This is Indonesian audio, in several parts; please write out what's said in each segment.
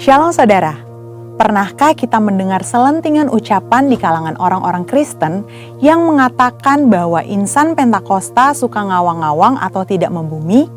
Shalom saudara, pernahkah kita mendengar selentingan ucapan di kalangan orang-orang Kristen yang mengatakan bahwa insan Pentakosta suka ngawang-ngawang atau tidak membumi?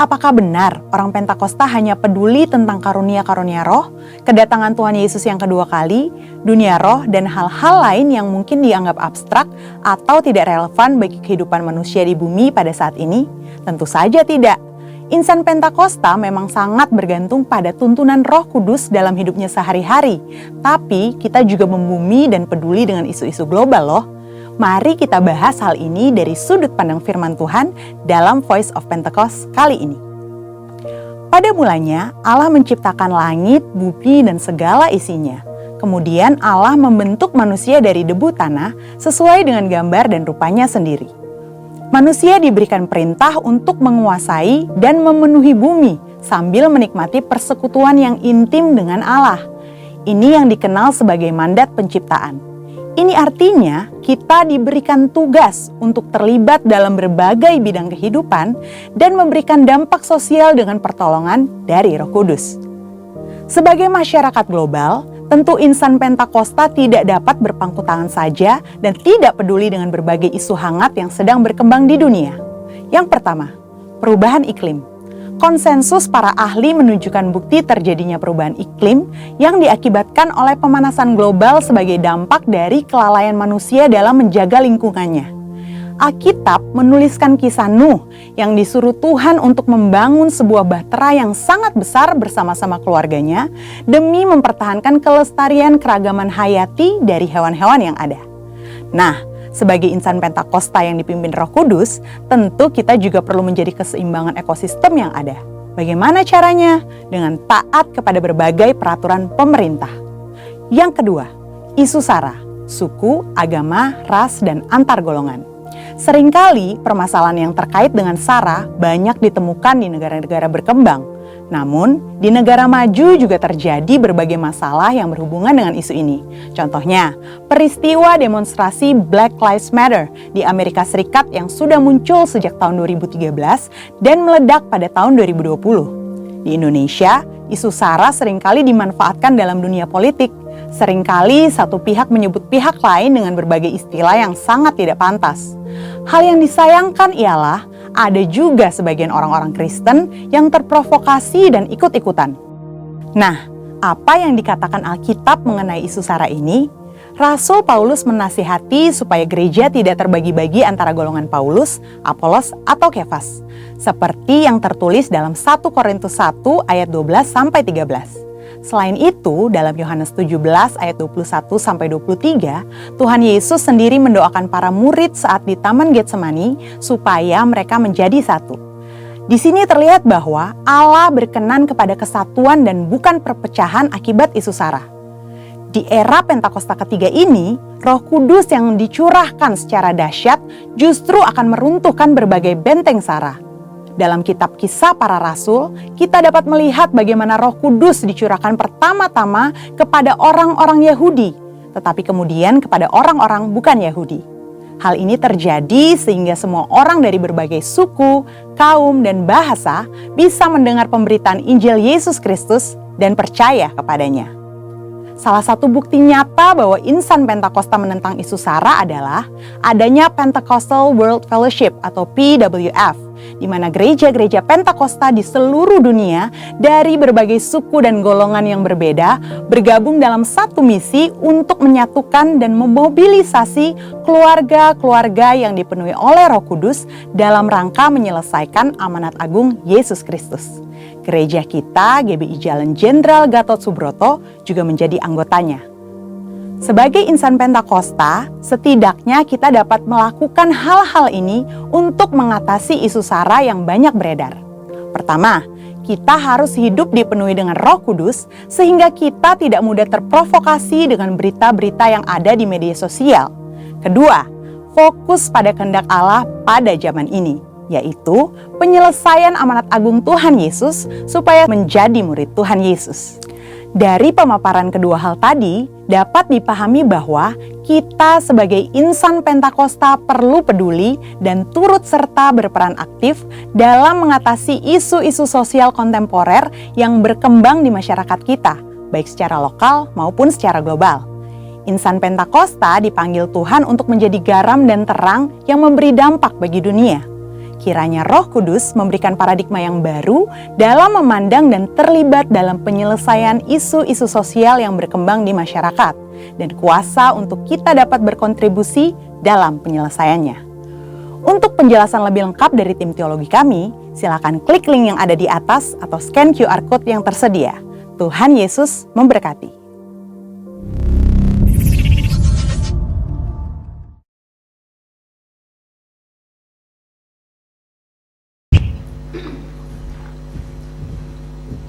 Apakah benar orang Pentakosta hanya peduli tentang karunia-karunia roh, kedatangan Tuhan Yesus yang kedua kali, dunia roh, dan hal-hal lain yang mungkin dianggap abstrak atau tidak relevan bagi kehidupan manusia di bumi pada saat ini? Tentu saja tidak. Insan Pentakosta memang sangat bergantung pada tuntunan Roh Kudus dalam hidupnya sehari-hari. Tapi kita juga membumi dan peduli dengan isu-isu global loh. Mari kita bahas hal ini dari sudut pandang firman Tuhan dalam Voice of Pentecost kali ini. Pada mulanya Allah menciptakan langit, bumi, dan segala isinya. Kemudian Allah membentuk manusia dari debu tanah sesuai dengan gambar dan rupanya sendiri. Manusia diberikan perintah untuk menguasai dan memenuhi bumi sambil menikmati persekutuan yang intim dengan Allah. Ini yang dikenal sebagai mandat penciptaan. Ini artinya kita diberikan tugas untuk terlibat dalam berbagai bidang kehidupan dan memberikan dampak sosial dengan pertolongan dari Roh Kudus. Sebagai masyarakat global, tentu insan Pentakosta tidak dapat berpangku tangan saja dan tidak peduli dengan berbagai isu hangat yang sedang berkembang di dunia. Yang pertama, perubahan iklim. Konsensus para ahli menunjukkan bukti terjadinya perubahan iklim yang diakibatkan oleh pemanasan global sebagai dampak dari kelalaian manusia dalam menjaga lingkungannya. Alkitab menuliskan kisah Nuh yang disuruh Tuhan untuk membangun sebuah bahtera yang sangat besar bersama-sama keluarganya demi mempertahankan kelestarian keragaman hayati dari hewan-hewan yang ada. Nah, sebagai insan Pentakosta yang dipimpin Roh Kudus, tentu kita juga perlu menjadi keseimbangan ekosistem yang ada. Bagaimana caranya? Dengan taat kepada berbagai peraturan pemerintah. Yang kedua, isu SARA, suku, agama, ras, dan antar golongan. Seringkali permasalahan yang terkait dengan SARA banyak ditemukan di negara-negara berkembang. Namun, di negara maju juga terjadi berbagai masalah yang berhubungan dengan isu ini. Contohnya, peristiwa demonstrasi Black Lives Matter di Amerika Serikat yang sudah muncul sejak tahun 2013 dan meledak pada tahun 2020. Di Indonesia, isu SARA seringkali dimanfaatkan dalam dunia politik. Seringkali satu pihak menyebut pihak lain dengan berbagai istilah yang sangat tidak pantas. Hal yang disayangkan ialah ada juga sebagian orang-orang Kristen yang terprovokasi dan ikut-ikutan. Nah, apa yang dikatakan Alkitab mengenai isu SARA ini? Rasul Paulus menasihati supaya gereja tidak terbagi-bagi antara golongan Paulus, Apolos, atau Kefas. Seperti yang tertulis dalam 1 Korintus 1 ayat 12-13. Selain itu, dalam Yohanes 17 ayat 21-23, Tuhan Yesus sendiri mendoakan para murid saat di Taman Getsemani supaya mereka menjadi satu. Di sini terlihat bahwa Allah berkenan kepada kesatuan dan bukan perpecahan akibat isu SARA. Di era Pentakosta ketiga ini, Roh Kudus yang dicurahkan secara dahsyat justru akan meruntuhkan berbagai benteng SARA. Dalam kitab Kisah Para Rasul, kita dapat melihat bagaimana Roh Kudus dicurahkan pertama-tama kepada orang-orang Yahudi, tetapi kemudian kepada orang-orang bukan Yahudi. Hal ini terjadi sehingga semua orang dari berbagai suku, kaum, dan bahasa bisa mendengar pemberitaan Injil Yesus Kristus dan percaya kepadanya. Salah satu bukti nyata bahwa insan Pentakosta menentang isu SARA adalah adanya Pentecostal World Fellowship atau PWF, di mana gereja-gereja Pentakosta di seluruh dunia dari berbagai suku dan golongan yang berbeda bergabung dalam satu misi untuk menyatukan dan memobilisasi keluarga-keluarga yang dipenuhi oleh Roh Kudus dalam rangka menyelesaikan amanat agung Yesus Kristus. Gereja kita, GBI Jalan Jenderal Gatot Subroto, juga menjadi anggotanya. Sebagai insan Pentakosta, setidaknya kita dapat melakukan hal-hal ini untuk mengatasi isu SARA yang banyak beredar. Pertama, kita harus hidup dipenuhi dengan Roh Kudus sehingga kita tidak mudah terprovokasi dengan berita-berita yang ada di media sosial. Kedua, fokus pada kehendak Allah pada zaman ini, yaitu penyelesaian amanat agung Tuhan Yesus supaya menjadi murid Tuhan Yesus. Dari pemaparan kedua hal tadi, dapat dipahami bahwa kita sebagai insan Pentakosta perlu peduli dan turut serta berperan aktif dalam mengatasi isu-isu sosial kontemporer yang berkembang di masyarakat kita, baik secara lokal maupun secara global. Insan Pentakosta dipanggil Tuhan untuk menjadi garam dan terang yang memberi dampak bagi dunia. Kiranya Roh Kudus memberikan paradigma yang baru dalam memandang dan terlibat dalam penyelesaian isu-isu sosial yang berkembang di masyarakat, dan kuasa untuk kita dapat berkontribusi dalam penyelesaiannya. Untuk penjelasan lebih lengkap dari tim teologi kami, silakan klik link yang ada di atas atau scan QR Code yang tersedia. Tuhan Yesus memberkati.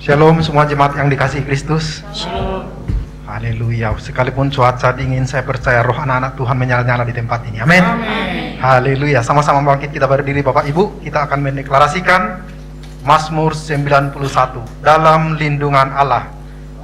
Shalom semua jemaat yang dikasihi Kristus. Shalom. Haleluya. Sekalipun cuaca dingin, saya percaya roh anak-anak Tuhan menyala-nyala di tempat ini. Amin. Haleluya. Sama-sama bangkit kita berdiri Bapak Ibu. Kita akan mendeklarasikan Mazmur 91. Dalam lindungan Allah.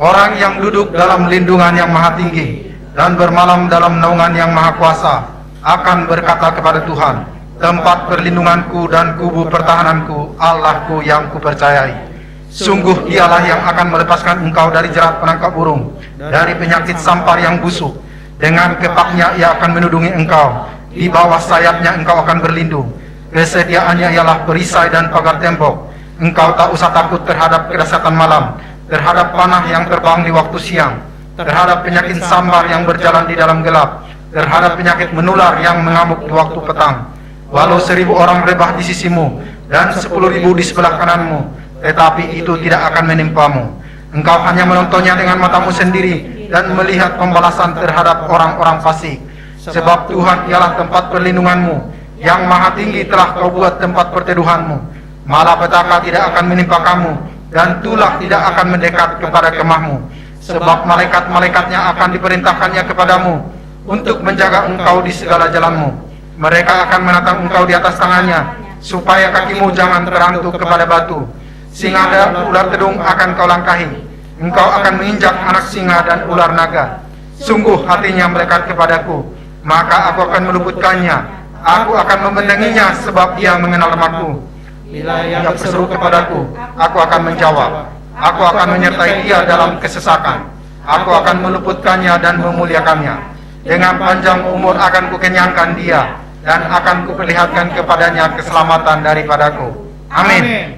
Orang yang duduk dalam lindungan yang maha tinggi dan bermalam dalam naungan yang maha kuasa akan berkata kepada Tuhan, tempat perlindunganku dan kubu pertahananku, Allahku yang kupercayai. Sungguh dialah yang akan melepaskan engkau dari jerat penangkap burung, dari penyakit sampar yang busuk. Dengan kepaknya ia akan menudungi engkau, di bawah sayapnya engkau akan berlindung. Kesediaannya ialah perisai dan pagar tembok. Engkau tak usah takut terhadap kedahsyatan malam, terhadap panah yang terbang di waktu siang, terhadap penyakit sambar yang berjalan di dalam gelap, terhadap penyakit menular yang mengamuk di waktu petang. Walau 1000 orang rebah di sisimu dan 10.000 di sebelah kananmu, tetapi itu tidak akan menimpamu. Engkau hanya menontonnya dengan matamu sendiri dan melihat pembalasan terhadap orang-orang fasik. Sebab Tuhan ialah tempat perlindunganmu, yang maha tinggi telah kau buat tempat perteduhanmu. Malapetaka tidak akan menimpa kamu, dan tulah tidak akan mendekat kepada kemahmu. Sebab malaikat-malaikatnya akan diperintahkannya kepadamu untuk menjaga engkau di segala jalanmu. Mereka akan menatang engkau di atas tangannya, supaya kakimu jangan terantuk kepada batu. Singa dan ular tedung akan kau langkahi. Engkau akan menginjak anak singa dan ular naga. Sungguh hatinya melekat kepadaku, maka aku akan meluputkannya. Aku akan membendenginya sebab dia mengenal namaku. Bila ia berseru kepadaku, aku akan menjawab. Aku akan menyertai dia dalam kesesakan. Aku akan meluputkannya dan memuliakannya. Dengan panjang umur akan kukenyangkan dia, dan akan kuperlihatkan kepadanya keselamatan daripadaku. Amin.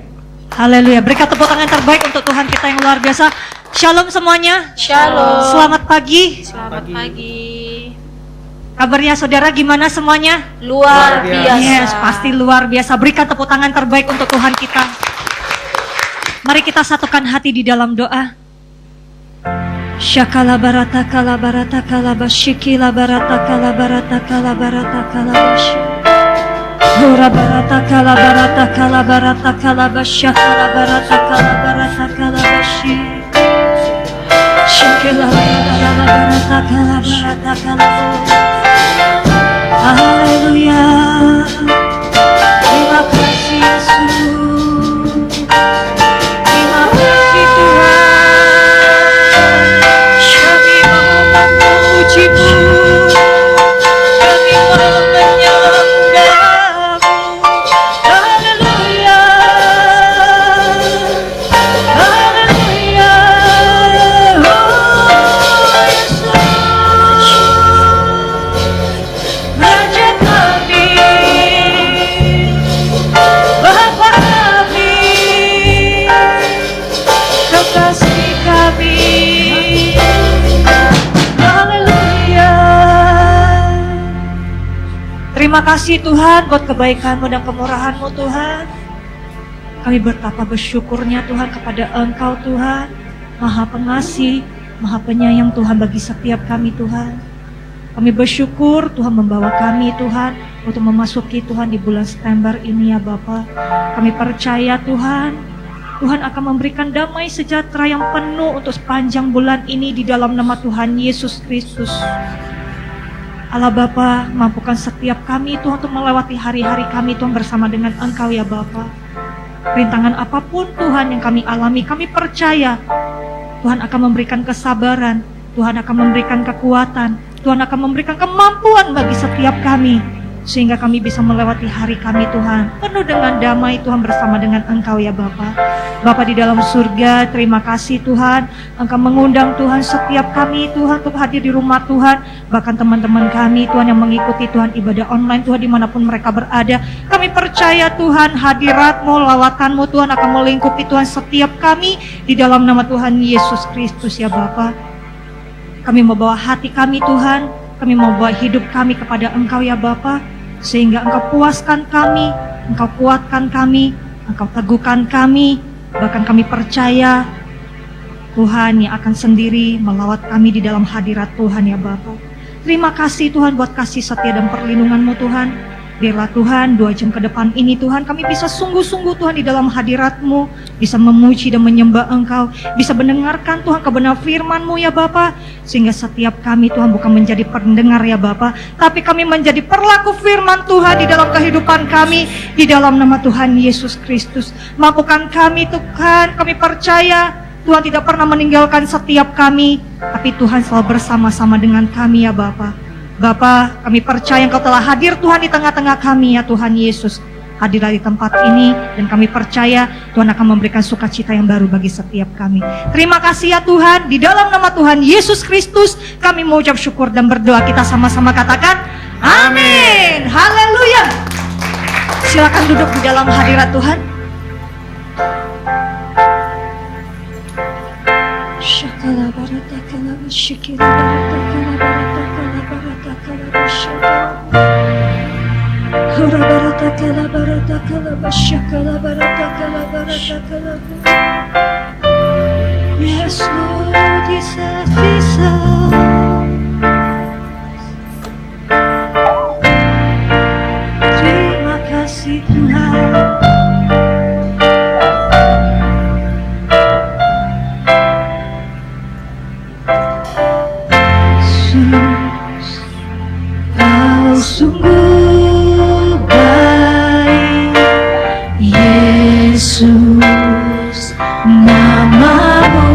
Haleluya, berikan tepuk tangan terbaik untuk Tuhan kita yang luar biasa. Shalom semuanya. Shalom. Selamat pagi. Selamat pagi. Kabarnya saudara gimana semuanya? Luar biasa. Yes, pasti luar biasa. Berikan tepuk tangan terbaik untuk Tuhan kita. Mari kita satukan hati di dalam doa. Syakala barata kala barata kala basyikila barata kala barata kala barata kala basy. Hora barata kala barata kala barata kala basya kala barata kala barata kala basy. Syakila barata kala barata kala. Haleluya. Terima kasih Yesus. Terima kasih Tuhan. Kami mau memuji-Mu. Kami mau menyembah-Mu. Haleluya. Haleluya. Oh Yesus. Raja kami, Bapa kami, kekasih kami. Haleluya. Terima kasih Tuhan buat kebaikan-Mu dan kemurahan-Mu Tuhan. Kami betapa bersyukurnya Tuhan kepada Engkau Tuhan, Maha Pengasih, Maha Penyayang Tuhan bagi setiap kami Tuhan. Kami bersyukur Tuhan membawa kami Tuhan untuk memasuki Tuhan di bulan September ini ya Bapa. Kami percaya Tuhan, Tuhan akan memberikan damai sejahtera yang penuh untuk sepanjang bulan ini di dalam nama Tuhan Yesus Kristus. Allah Bapa, mampukan setiap kami Tuhan untuk melewati hari-hari kami Tuhan bersama dengan Engkau ya Bapa. Rintangan apapun Tuhan yang kami alami, kami percaya Tuhan akan memberikan kesabaran Tuhan akan memberikan kekuatan, Tuhan akan memberikan kemampuan bagi setiap kami, sehingga kami bisa melewati hari kami Tuhan, penuh dengan damai Tuhan bersama dengan Engkau ya Bapa. Bapa di dalam surga, terima kasih Tuhan, Engkau mengundang Tuhan setiap kami Tuhan untuk hadir di rumah Tuhan, bahkan teman-teman kami Tuhan yang mengikuti Tuhan ibadah online Tuhan dimanapun mereka berada. Kami percaya Tuhan hadirat-Mu, lawakan-Mu Tuhan akan melingkupi Tuhan setiap kami di dalam nama Tuhan Yesus Kristus ya Bapa. Kami membawa hati kami Tuhan, kami membawa hidup kami kepada Engkau ya Bapa, sehingga Engkau puaskan kami, Engkau kuatkan kami, Engkau teguhkan kami, bahkan kami percaya Tuhan yang akan sendiri melawat kami di dalam hadirat Tuhan ya Bapa. Terima kasih Tuhan buat kasih setia dan perlindungan-Mu Tuhan. Biarlah Tuhan 2 jam ke depan ini Tuhan kami bisa sungguh-sungguh Tuhan di dalam hadirat-Mu, bisa memuji dan menyembah Engkau, bisa mendengarkan Tuhan kebenaran firman-Mu ya Bapa, sehingga setiap kami Tuhan bukan menjadi pendengar ya Bapa, tapi kami menjadi perlaku firman Tuhan di dalam kehidupan kami, di dalam nama Tuhan Yesus Kristus. Mampukan kami Tuhan, kami percaya Tuhan tidak pernah meninggalkan setiap kami, tapi Tuhan selalu bersama-sama dengan kami ya Bapa. Bapa, kami percaya Engkau telah hadir Tuhan di tengah-tengah kami ya Tuhan Yesus. Hadirlah di tempat ini dan kami percaya Tuhan akan memberikan sukacita yang baru bagi setiap kami. Terima kasih ya Tuhan, di dalam nama Tuhan Yesus Kristus kami mengucap syukur dan berdoa. Kita sama-sama katakan amin. Haleluya. Silakan duduk di dalam hadirat Tuhan. Shakala barata kala shikira barata kala barata kala barata kala bashakala hura barata kala barata kala bashakala barata kala barata kala. Yes Lord, Jesus, Jesus. Terima kasih Tuhan. Sungguh baik Yesus, namamu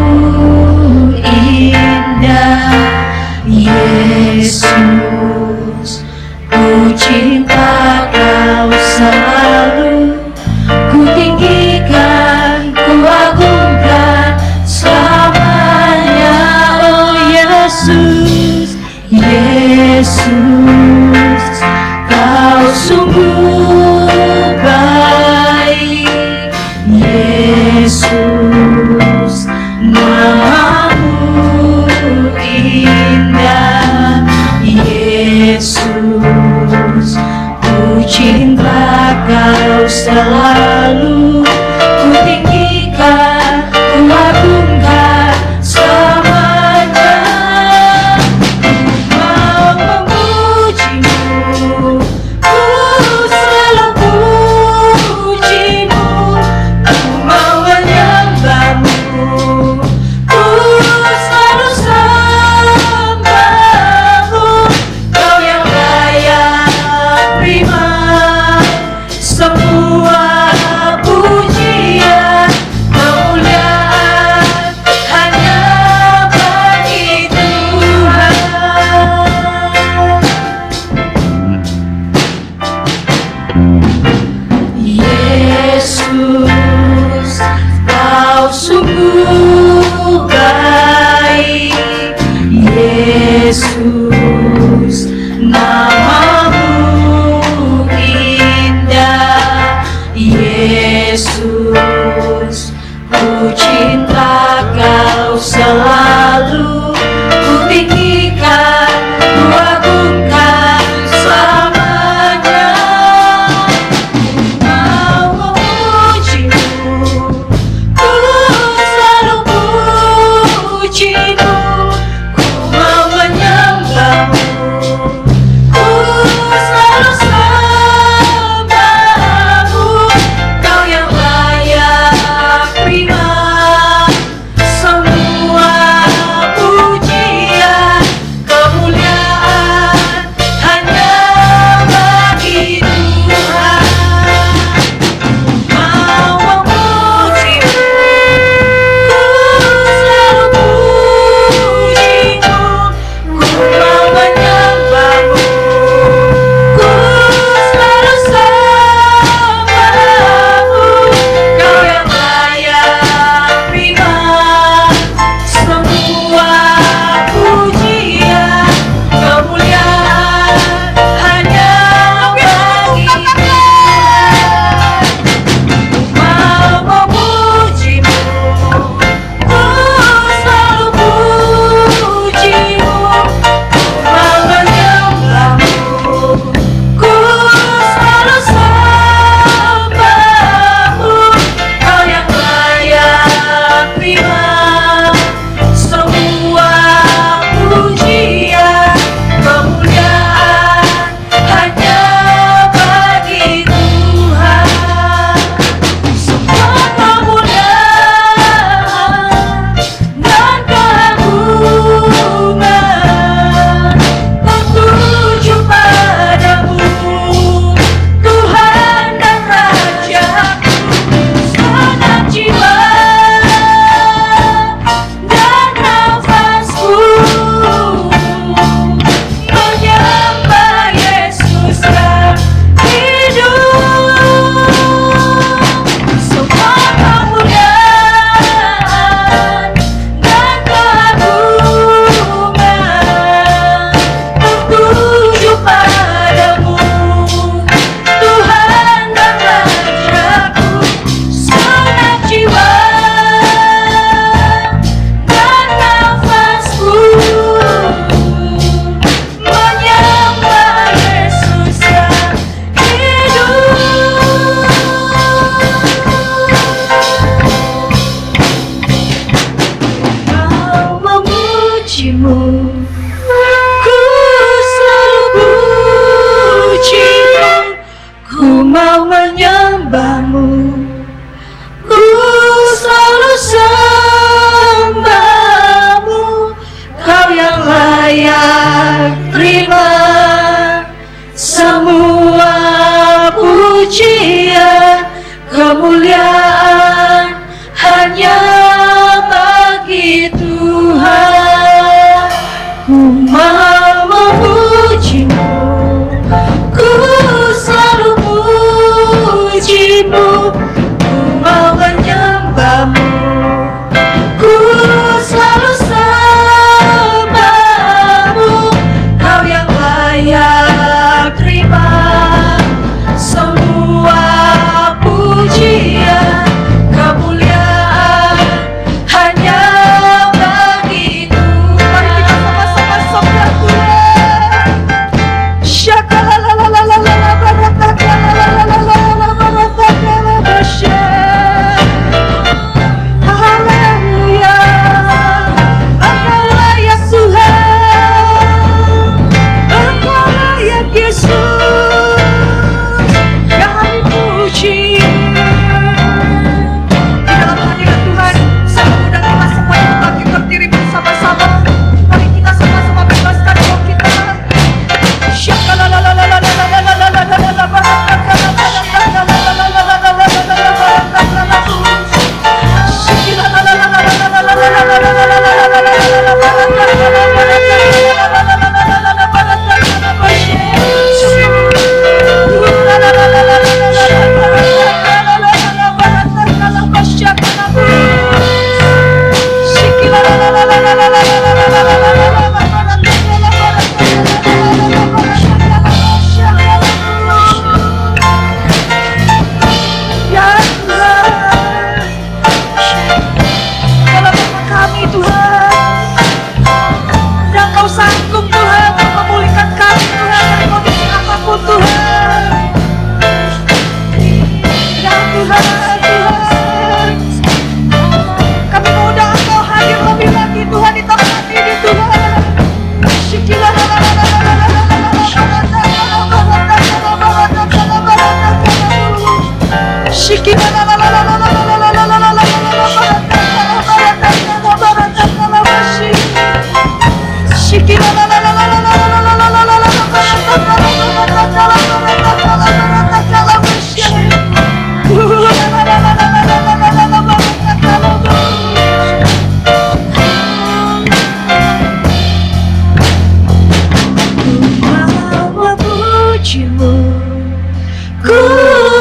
Ku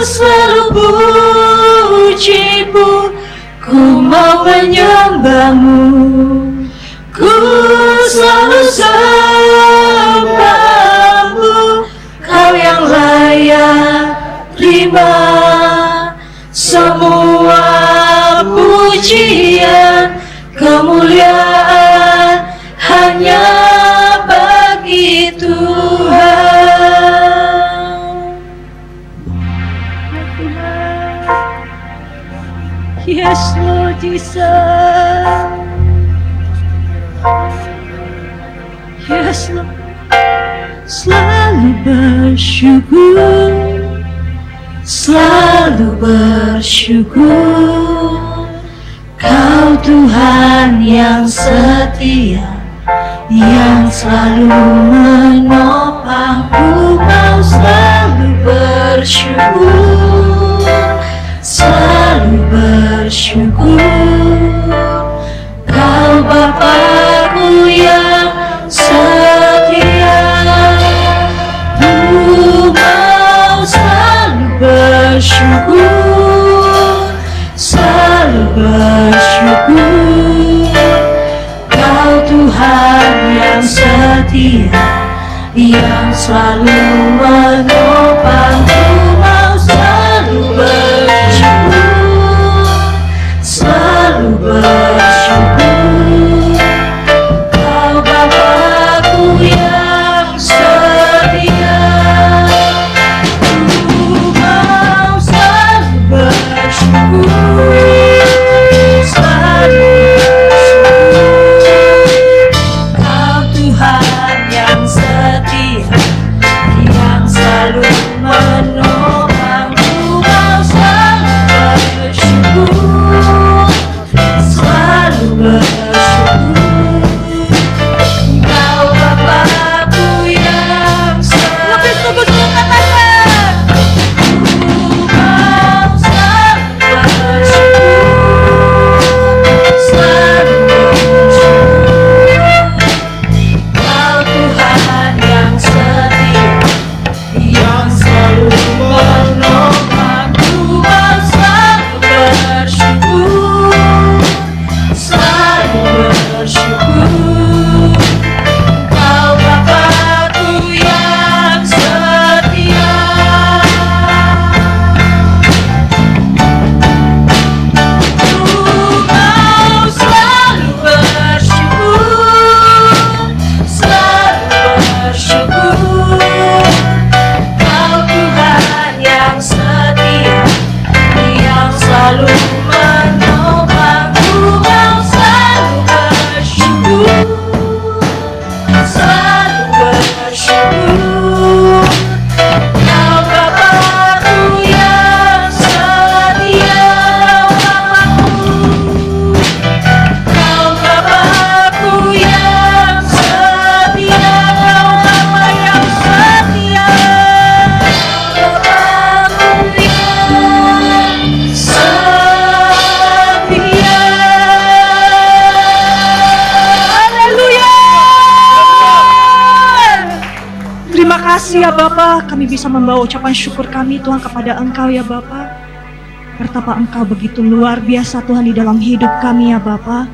selalu pujimu, ku mau menyembahmu, ku selalu sembahmu, kau yang layak terima semua pujian, kemuliaan hanya bagi Tuhan. Yes, Lord Jesus. Yes, Lord. Selalu bersyukur, selalu bersyukur. Kau Tuhan yang setia, yang selalu menopangku. Mau selalu bersyukur, selalu bersyukur. Kau Bapa-Ku yang setia, Ku mau selalu bersyukur, selalu bersyukur. Kau Tuhan yang setia, yang selalu menopangku. Mau selalu bersyukur, selalu bersyukur. Kau Bapa-Ku yang setia, Ku mau selalu bersyukur, selalu bersyukur. Kau Tuhan yang setia, yang selalu kasih ya Bapa, kami bisa membawa ucapan syukur kami Tuhan kepada Engkau ya Bapa. Betapa Engkau begitu luar biasa Tuhan di dalam hidup kami ya Bapa.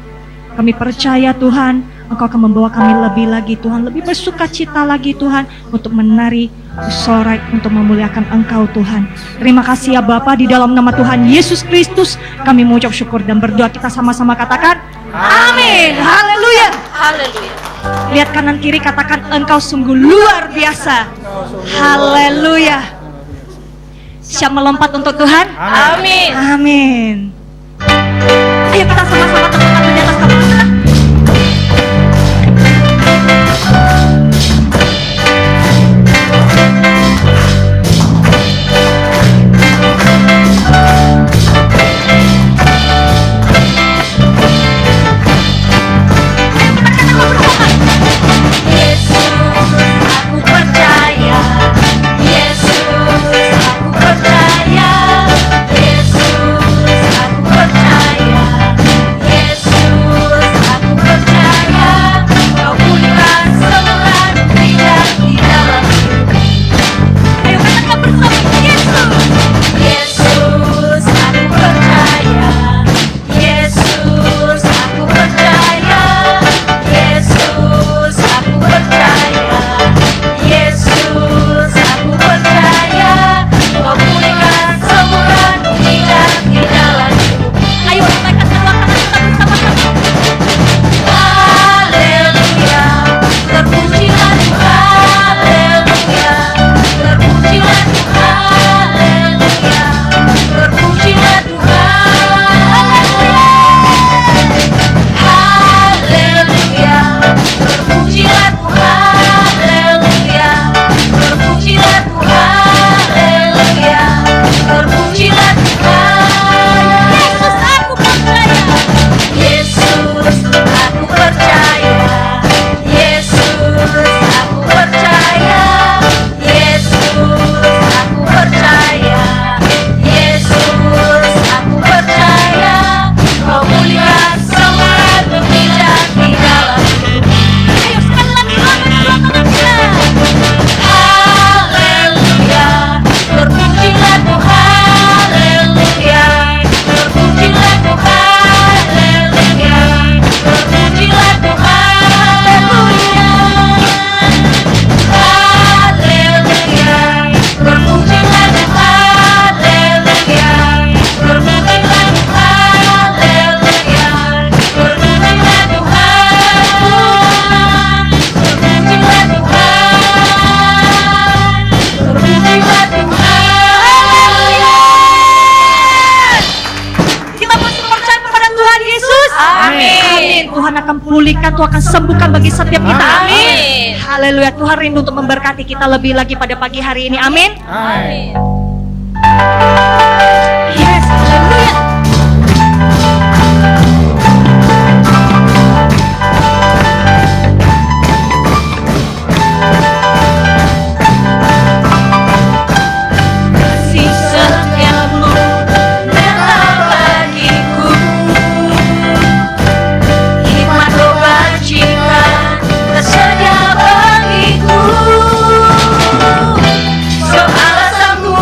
Kami percaya Tuhan, Engkau akan membawa kami lebih lagi Tuhan, lebih bersuka cita lagi Tuhan, untuk menari sorak untuk memuliakan Engkau Tuhan. Terima kasih ya Bapa, di dalam nama Tuhan Yesus Kristus kami mengucap syukur dan berdoa. Kita sama-sama katakan amin. Haleluya. Haleluya. Lihat kanan kiri, katakan Engkau sungguh luar biasa. Haleluya. Siap melompat untuk Tuhan? Amin. Amin. Ayo kita sama-sama tepuk tangan di atas kepala kita. Aku percaya, Yesus, aku percaya, Yesus, aku percaya, Yesus, aku percaya, Kau pulihkan semua tidak di dalam hidup. Ayo katakan bersama, Yesus, aku percaya, Yesus, aku percaya, Yesus, aku percaya, Yesus, aku percaya, Kau pulihkan semua tidak di dalam hidup. Ayo kita katakan kita bersama-sama. Haleluya, terpujilah Tuhan, haleluya, terpujilah Tuhan, haleluya, terpujilah Tuhan, haleluya, terpujilah Tuhan, haleluya, terpujilah Tuhan, haleluya, terpujilah Tuhan. Yesus, aku percaya, Yesus, aku percaya, Yesus, aku percaya, Yesus, aku percaya, Kau pulihkan semua tidak di dalam hidup. Ayo sekali lagi, haleluya, terpujilah Tuhan, haleluya, terpujilah Tuhan, haleluya, terpujilah Tuhan, haleluya, haleluya, terpujilah Tuhan, haleluya, terpujilah Tuhan, haleluya, terpujilah Tuhan, terpujilah Tuhan, terpujilah Tuhan. Kita masih percaya kepada Tuhan Yesus. Amin. Amin. Tuhan akan pulihkan, Tuhan akan sembuhkan bagi setiap kita. Amin. Haleluya. Tuhan rindu untuk memberkati kita lebih lagi pada pagi hari ini. Amin. Amin. Yes, haleluya. Kasih setiamu memang bagiku, hikmat kebajikan tersedia bagiku. So alasanku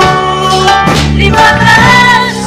terima kasih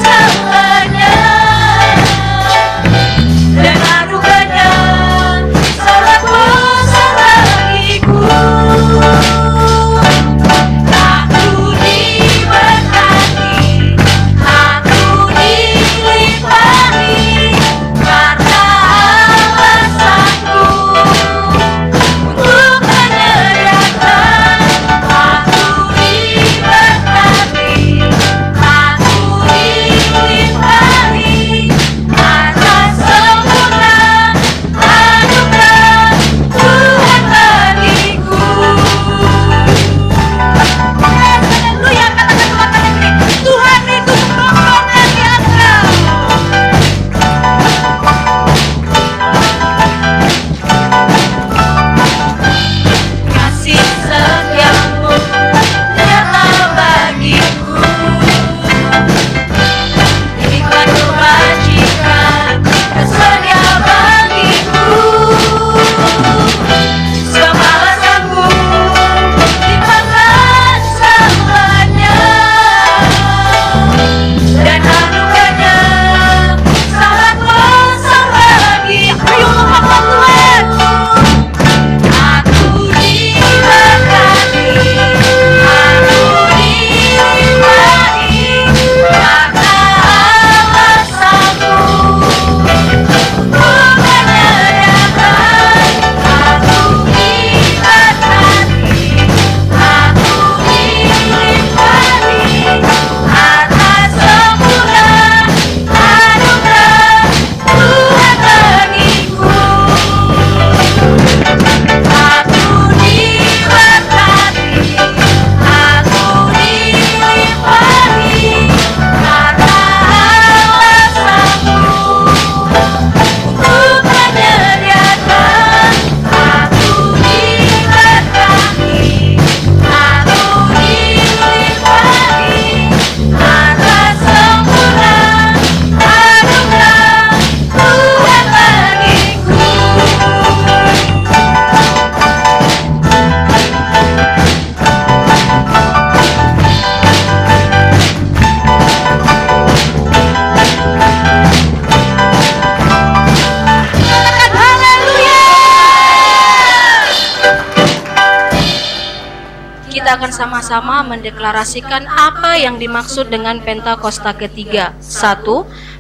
kita akan sama-sama mendeklarasikan apa yang dimaksud dengan Pentakosta ketiga. 1.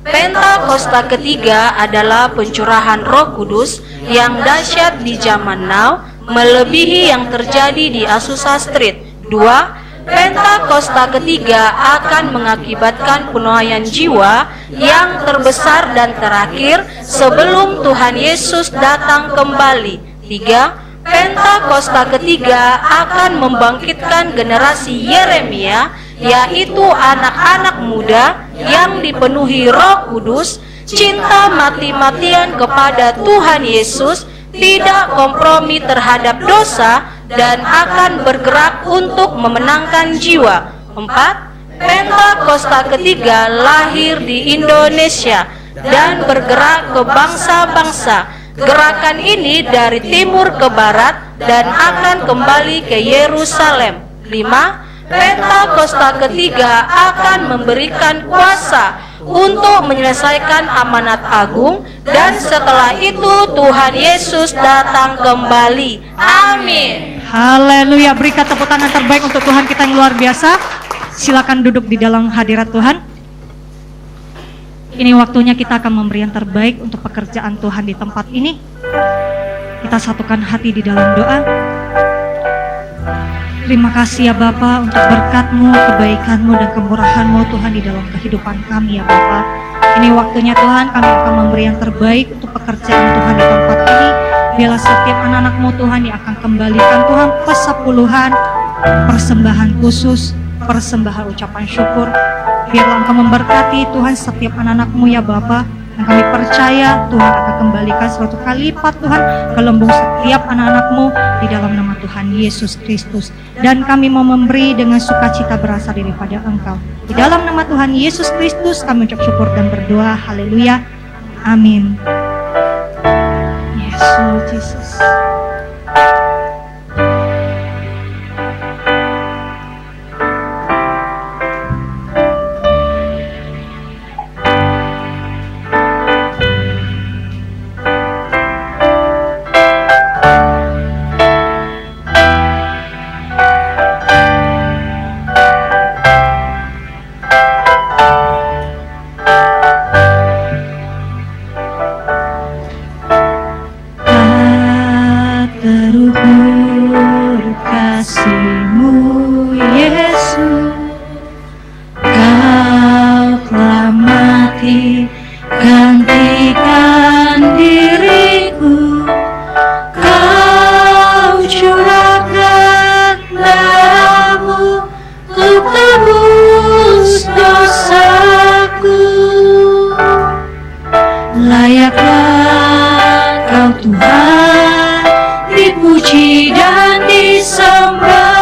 Pentakosta ketiga adalah pencurahan Roh Kudus yang dahsyat di zaman now, melebihi yang terjadi di Azusa Street. 2. Pentakosta ketiga akan mengakibatkan penuaian jiwa yang terbesar dan terakhir sebelum Tuhan Yesus datang kembali. 3. Pentakosta ketiga akan membangkitkan generasi Yeremia, yaitu anak-anak muda yang dipenuhi Roh Kudus, cinta mati-matian kepada Tuhan Yesus, tidak kompromi terhadap dosa, dan akan bergerak untuk memenangkan jiwa. 4. Pentakosta ketiga lahir di Indonesia dan bergerak ke bangsa-bangsa. Gerakan ini dari timur ke barat dan akan kembali ke Yerusalem. 5. Pentakosta ketiga akan memberikan kuasa untuk menyelesaikan amanat agung, dan setelah itu Tuhan Yesus datang kembali. Amin. Haleluya, berikan tepuk tangan terbaik untuk Tuhan kita yang luar biasa. Silakan duduk di dalam hadirat Tuhan. Ini waktunya kita akan memberi yang terbaik untuk pekerjaan Tuhan di tempat ini. Kita satukan hati di dalam doa. Terima kasih ya Bapa untuk berkat-Mu, kebaikan-Mu, dan kemurahan-Mu Tuhan di dalam kehidupan kami ya Bapa. Ini waktunya Tuhan, kami akan memberi yang terbaik untuk pekerjaan Tuhan di tempat ini. Biarlah setiap anak-anak-Mu Tuhan yang akan kembalikan Tuhan pesepuluhan, persembahan khusus, persembahan ucapan syukur. Biarlah Engkau memberkati Tuhan setiap anak-anak-Mu ya Bapa. Dan kami percaya Tuhan akan kembalikan 100 kali lipat Tuhan ke lembung setiap anak-anak-Mu di dalam nama Tuhan Yesus Kristus. Dan kami mau memberi dengan sukacita berasal daripada Engkau. Di dalam nama Tuhan Yesus Kristus kami ucap syukur dan berdoa. Haleluya. Amin. Yesus Jesus. Layaklah Kau Tuhan, dipuji dan disembah.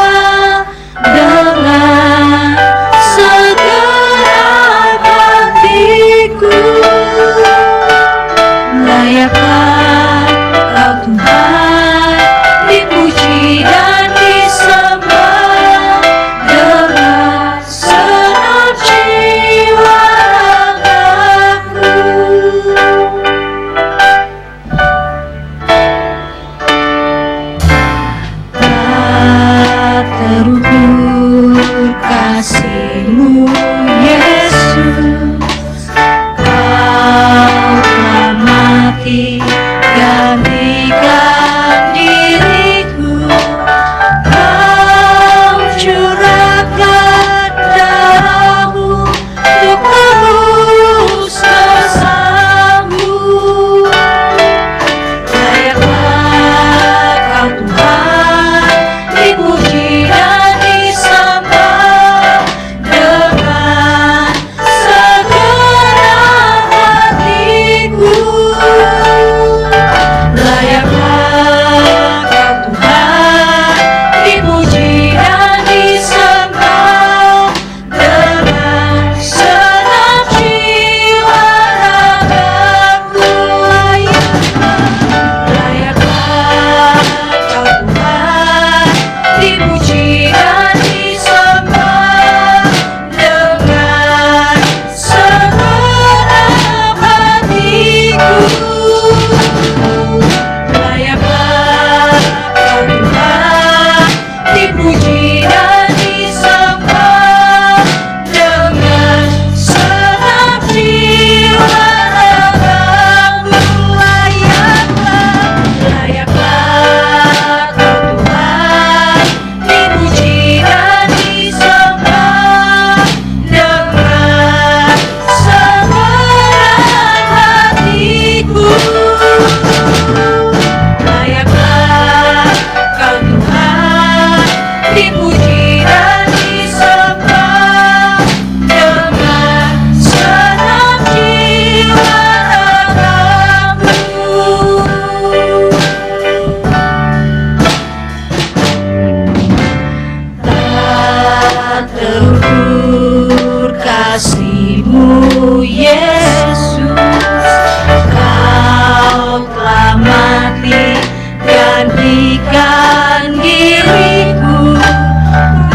hati, gantikan diriku.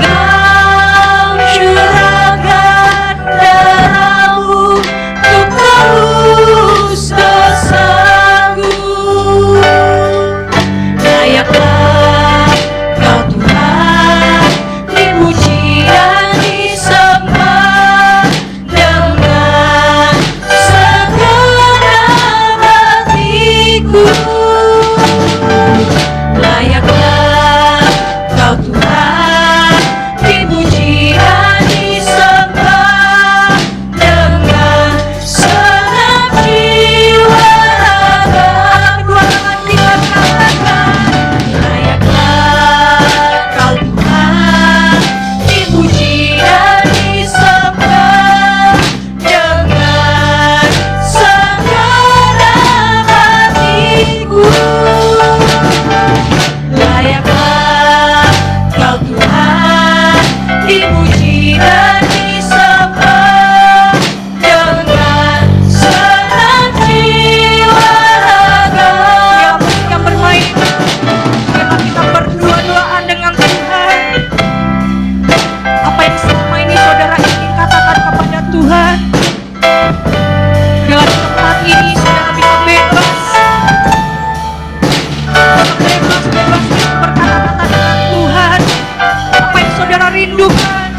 Kau curahkan darahmu untuk tebus dosaku. Layaklah Kau Tuhan, dipuji dan disembah dengan segenap hatiku. Layaklah Kau Tuhan, dipuji dan disembah dengan segenap jiwa raga. Dua tangan kita katakan, layaklah Kau Tuhan, dipuji dan disembah dengan segenap hatiku. Layaklah Kau Tuhan, dipuji dan disembah dengan segenap jiwa raga. Biarlah kita bermain, biarlah kita berdua-duaan dengan Tuhan. Apa yang selama ini saudara ingin katakan kepada Tuhan, biarlah di tempat ini saudara bisa bebas berkata-kata dengan Tuhan. Apa yang saudara rindukan,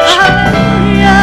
Haleluya.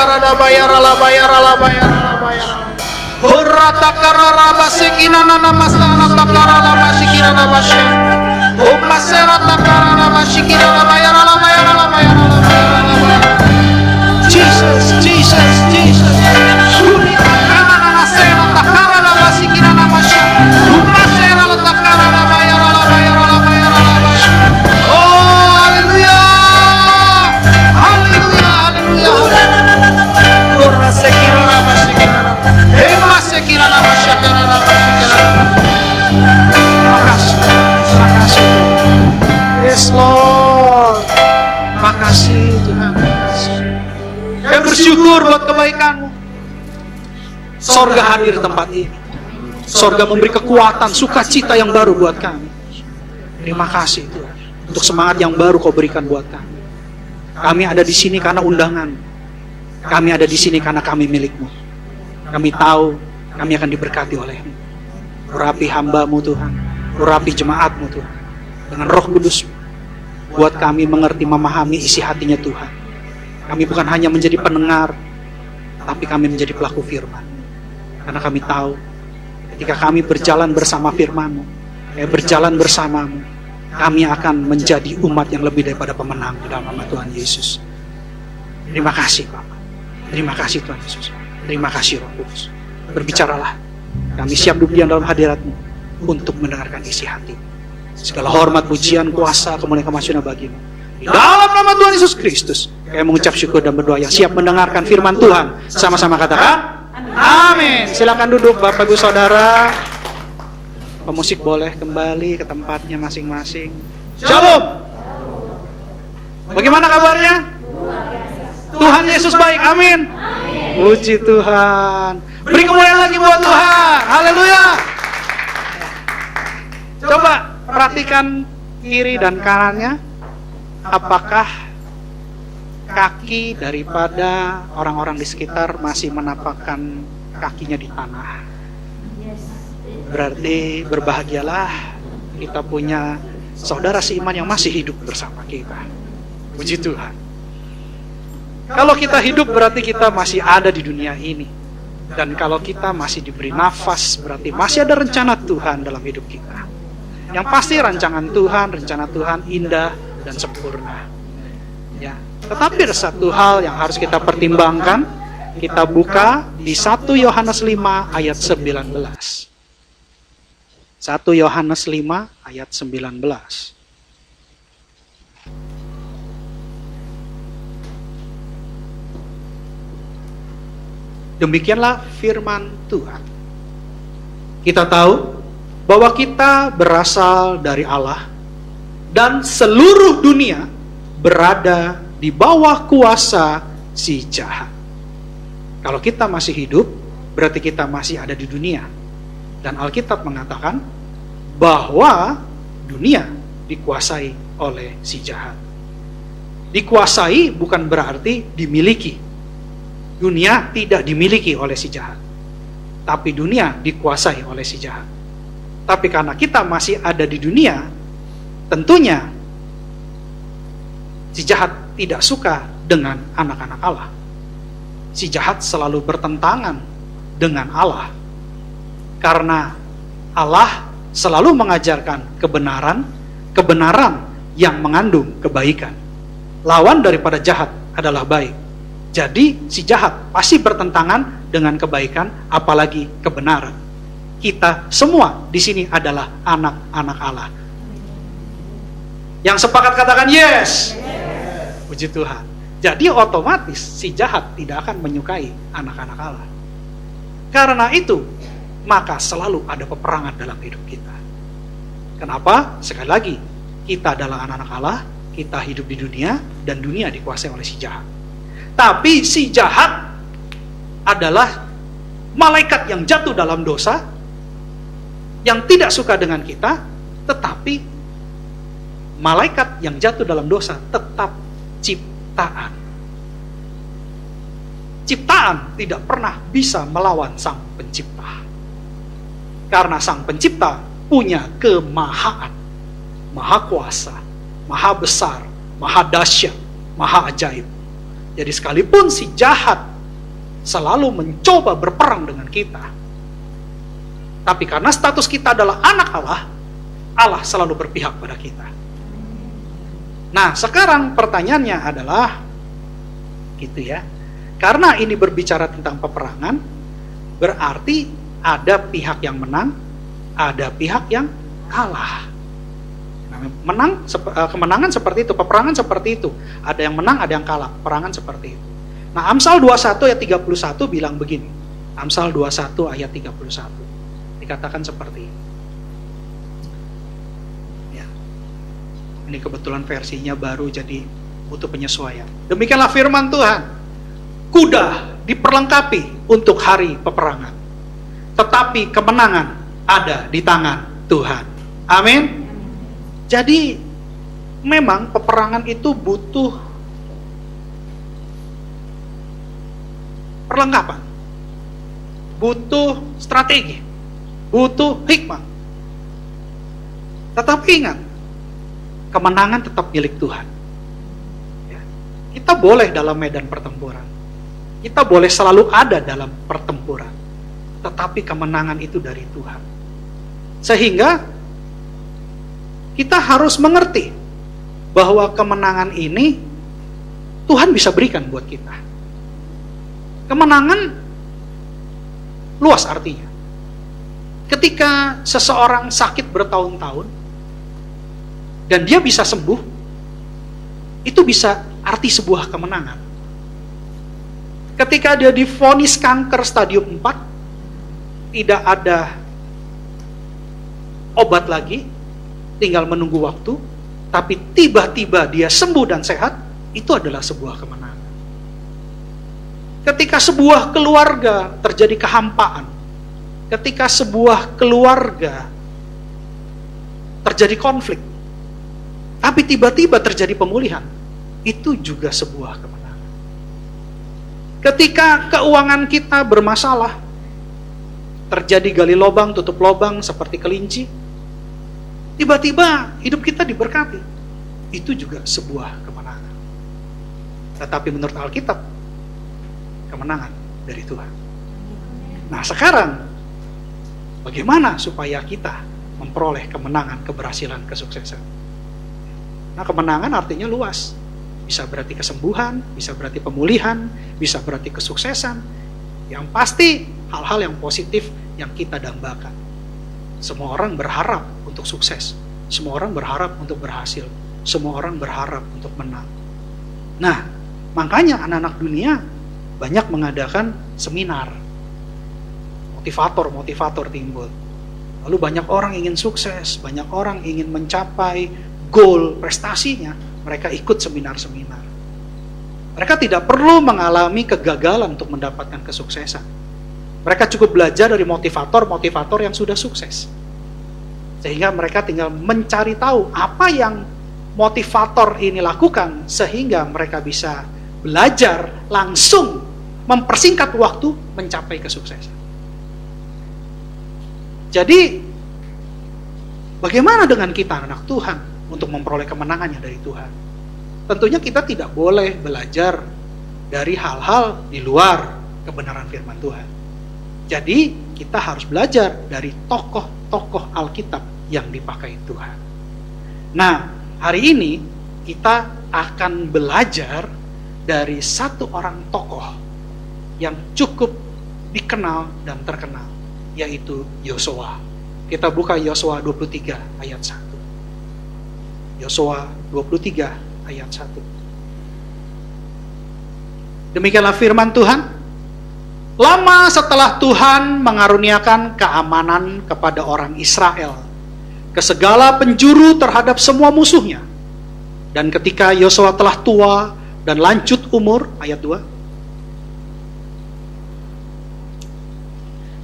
karada bayara la bayara la bayara la bayara. Horata karara basikina nana masana takara la basikina la basya. Oh masera takara la basikina la bayara la bayara la bayara la bayara la bayara. Jesus, Jesus, Jesus. Suri takara nana sera takara la basikina la basya. Oh masera la takara la bayara la bayara la bayara la basya. Oh haleluya. Haleluya, haleluya. Ora sekira la basikina. Sekira nama syakara nama syakara. Makasih, makasih. Yes Lord. Makasih Tuhan, makasih. Saya bersyukur buat kebaikan-Mu. Sorga hadir di tempat ini. Sorga memberi kekuatan, sukacita yang baru buat kami. Terima kasih Tuhan untuk semangat yang baru Kau berikan buat kami. Kami ada di sini karena undangan. Kami ada di sini karena kami milik-Mu. Kami tahu kami akan diberkati oleh-Mu. Urapi hamba-Mu Tuhan, urapi jemaat-Mu Tuhan, dengan Roh Kudus. Buat kami mengerti, memahami isi hatinya Tuhan. Kami bukan hanya menjadi pendengar, tapi kami menjadi pelaku firman. Karena kami tahu, ketika kami berjalan bersama firman-Mu, berjalan bersama-Mu, kami akan menjadi umat yang lebih daripada pemenang di dalam nama Tuhan Yesus. Terima kasih Bapak. Terima kasih Tuhan Yesus. Terima kasih Roh Kudus. Berbicaralah. Kami siap duduk dalam hadirat-Mu untuk mendengarkan isi hati. Segala hormat, pujian, kuasa, kemuliaan, kemasyuran bagi-Mu. Di dalam nama Tuhan Yesus Kristus, kami mengucap syukur dan berdoa yang siap mendengarkan firman Tuhan. Sama-sama katakan, amin. Silakan duduk Bapak Ibu Saudara. Pemusik boleh kembali ke tempatnya masing-masing. Shalom. Bagaimana kabarnya? Tuhan Yesus baik, amin. Puji Tuhan. Beri kemuliaan lagi buat Tuhan. Haleluya. Coba perhatikan kiri dan kanannya. Apakah kaki daripada orang-orang di sekitar masih menapakkan kakinya di tanah? Berarti berbahagialah kita punya saudara seiman yang masih hidup bersama kita. Puji Tuhan. Kalau kita hidup berarti kita masih ada di dunia ini. Dan kalau kita masih diberi nafas berarti masih ada rencana Tuhan dalam hidup kita. Yang pasti rencana Tuhan indah dan sempurna. Ya. Tetapi ada satu hal yang harus kita pertimbangkan. Kita buka di 1 Yohanes 5 ayat 19. 1 Yohanes 5 ayat 19. Demikianlah firman Tuhan. Kita tahu bahwa kita berasal dari Allah dan seluruh dunia berada di bawah kuasa si jahat. Kalau kita masih hidup, berarti kita masih ada di dunia. Dan Alkitab mengatakan bahwa dunia dikuasai oleh si jahat. Dikuasai bukan berarti dimiliki. Dunia tidak dimiliki oleh si jahat, tapi dunia dikuasai oleh si jahat. Tapi karena kita masih ada di dunia, tentunya si jahat tidak suka dengan anak-anak Allah. Si jahat selalu bertentangan dengan Allah, karena Allah selalu mengajarkan kebenaran yang mengandung kebaikan. Lawan daripada jahat adalah baik. Jadi si jahat pasti bertentangan dengan kebaikan, apalagi kebenaran. Kita semua di sini adalah anak-anak Allah. Yang sepakat katakan yes. Puji Tuhan. Jadi otomatis si jahat tidak akan menyukai anak-anak Allah. Karena itu, maka selalu ada peperangan dalam hidup kita. Kenapa? Sekali lagi, kita adalah anak-anak Allah, kita hidup di dunia, dan dunia dikuasai oleh si jahat. Tapi si jahat adalah malaikat yang jatuh dalam dosa, yang tidak suka dengan kita, tetapi malaikat yang jatuh dalam dosa tetap ciptaan. Ciptaan tidak pernah bisa melawan Sang Pencipta. Karena Sang Pencipta punya kemahaan, maha kuasa, maha besar, maha dahsyat, maha ajaib. Jadi sekalipun si jahat selalu mencoba berperang dengan kita. Tapi karena status kita adalah anak Allah, Allah selalu berpihak pada kita. Nah, sekarang pertanyaannya adalah, gitu ya, karena ini berbicara tentang peperangan, berarti ada pihak yang menang, ada pihak yang kalah. Kemenangan seperti itu, peperangan seperti itu. Ada yang menang, ada yang kalah. Peperangan seperti itu. Nah, Amsal 21 ayat 31 bilang begini. Amsal 21 ayat 31. Dikatakan seperti ini. Ya. Ini kebetulan versinya baru, jadi butuh penyesuaian. Demikianlah firman Tuhan. Kuda diperlengkapi untuk hari peperangan, tetapi kemenangan ada di tangan Tuhan. Amin. Jadi memang peperangan itu butuh perlengkapan, butuh strategi, butuh hikmah. Tetapi ingat, kemenangan tetap milik Tuhan. Ya. Kita boleh dalam medan pertempuran, kita boleh selalu ada dalam pertempuran, tetapi kemenangan itu dari Tuhan. Sehingga kita harus mengerti bahwa kemenangan ini Tuhan bisa berikan buat kita. Kemenangan luas artinya. Ketika seseorang sakit bertahun-tahun dan dia bisa sembuh, itu bisa arti sebuah kemenangan. Ketika dia divonis kanker stadium 4, tidak ada obat lagi, tinggal menunggu waktu, tapi tiba-tiba dia sembuh dan sehat, itu adalah sebuah kemenangan. Ketika sebuah keluarga terjadi kehampaan, ketika sebuah keluarga terjadi konflik, tapi tiba-tiba terjadi pemulihan, itu juga sebuah kemenangan. Ketika keuangan kita bermasalah, terjadi gali lubang, tutup lubang seperti kelinci, tiba-tiba hidup kita diberkati, itu juga sebuah kemenangan. Tetapi menurut Alkitab, kemenangan dari Tuhan. Nah, sekarang bagaimana supaya kita memperoleh kemenangan, keberhasilan, kesuksesan? Nah, kemenangan artinya luas. Bisa berarti kesembuhan, bisa berarti pemulihan, bisa berarti kesuksesan. Yang pasti hal-hal yang positif yang kita dambakan. Semua orang berharap untuk sukses. Semua orang berharap untuk berhasil. Semua orang berharap untuk menang. Nah, makanya anak-anak dunia banyak mengadakan seminar. Motivator timbul. Lalu banyak orang ingin sukses, banyak orang ingin mencapai goal prestasinya. Mereka ikut seminar-seminar. Mereka tidak perlu mengalami kegagalan untuk mendapatkan kesuksesan. Mereka cukup belajar dari motivator yang sudah sukses. Sehingga mereka tinggal mencari tahu apa yang motivator ini lakukan, sehingga mereka bisa belajar langsung mempersingkat waktu mencapai kesuksesan. Jadi, bagaimana dengan kita anak Tuhan untuk memperoleh kemenangannya dari Tuhan? Tentunya kita tidak boleh belajar dari hal-hal di luar kebenaran firman Tuhan. Jadi, kita harus belajar dari tokoh-tokoh Alkitab yang dipakai Tuhan. Nah, hari ini kita akan belajar dari satu orang tokoh yang cukup dikenal dan terkenal, yaitu Yosua. Kita buka Yosua 23 ayat 1. Yosua 23 ayat 1. Demikianlah firman Tuhan. Lama setelah Tuhan mengaruniakan keamanan kepada orang Israel ke segala penjuru terhadap semua musuhnya, dan ketika Yosua telah tua dan lanjut umur, ayat 2,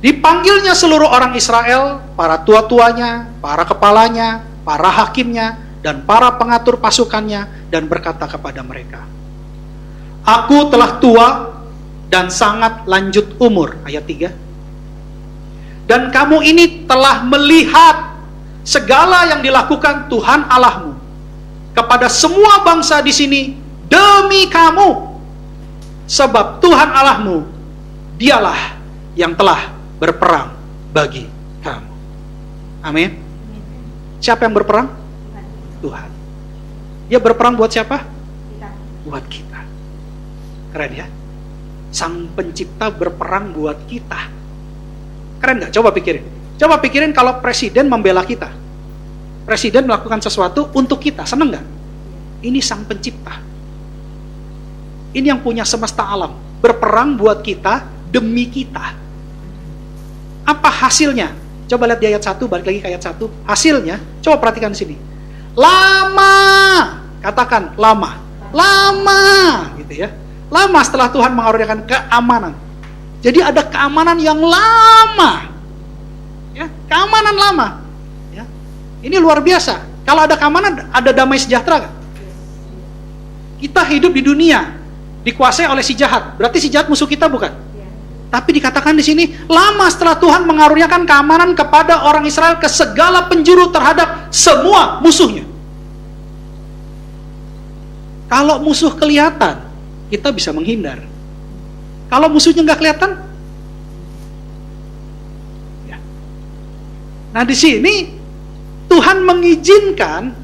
dipanggilnya seluruh orang Israel, para tua-tuanya, para kepalanya, para hakimnya, dan para pengatur pasukannya, dan berkata kepada mereka, "Aku telah tua dan sangat lanjut umur," ayat 3. "Dan kamu ini telah melihat segala yang dilakukan Tuhan Allahmu kepada semua bangsa di sini demi kamu, sebab Tuhan Allahmu Dialah yang telah berperang bagi kamu. Amin. Siapa yang berperang? Tuhan. Dia berperang buat siapa? Buat kita. Keren ya? Sang pencipta berperang buat kita. Keren gak? Coba pikirin. Coba pikirin kalau presiden membela kita. Presiden melakukan sesuatu untuk kita. Seneng gak? Ini sang pencipta. Ini yang punya semesta alam. Berperang buat kita, demi kita. Apa hasilnya? Coba lihat di ayat 1, balik lagi ke ayat 1. Hasilnya, coba perhatikan di sini. Lama. Katakan, lama. Lama. Gitu ya. Lama setelah Tuhan mengaruniakan keamanan. Jadi ada keamanan yang lama. Ya, keamanan lama. Ya. Ini luar biasa. Kalau ada keamanan, ada damai sejahtera kan? Kita hidup di dunia dikuasai oleh si jahat. Berarti si jahat musuh kita bukan? Tapi dikatakan di sini, lama setelah Tuhan mengaruniakan keamanan kepada orang Israel ke segala penjuru terhadap semua musuhnya. Kalau musuh kelihatan, kita bisa menghindar. Kalau musuhnya nggak kelihatan, ya. Nah di sini Tuhan mengizinkan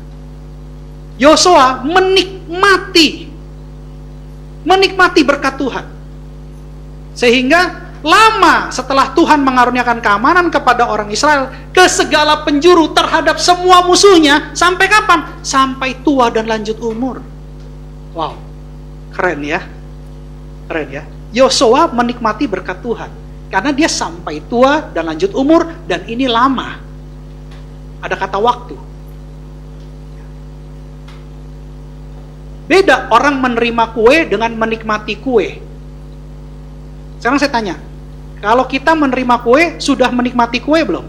Yosua menikmati berkat Tuhan. Sehingga lama setelah Tuhan mengaruniakan keamanan kepada orang Israel ke segala penjuru terhadap semua musuhnya, sampai kapan? Sampai tua dan lanjut umur. Wow, keren ya. Keren ya. Yosua menikmati berkat Tuhan karena dia sampai tua dan lanjut umur, dan ini lama. Ada kata waktu. Beda orang menerima kue dengan menikmati kue. Sekarang saya tanya, kalau kita menerima kue, sudah menikmati kue belum?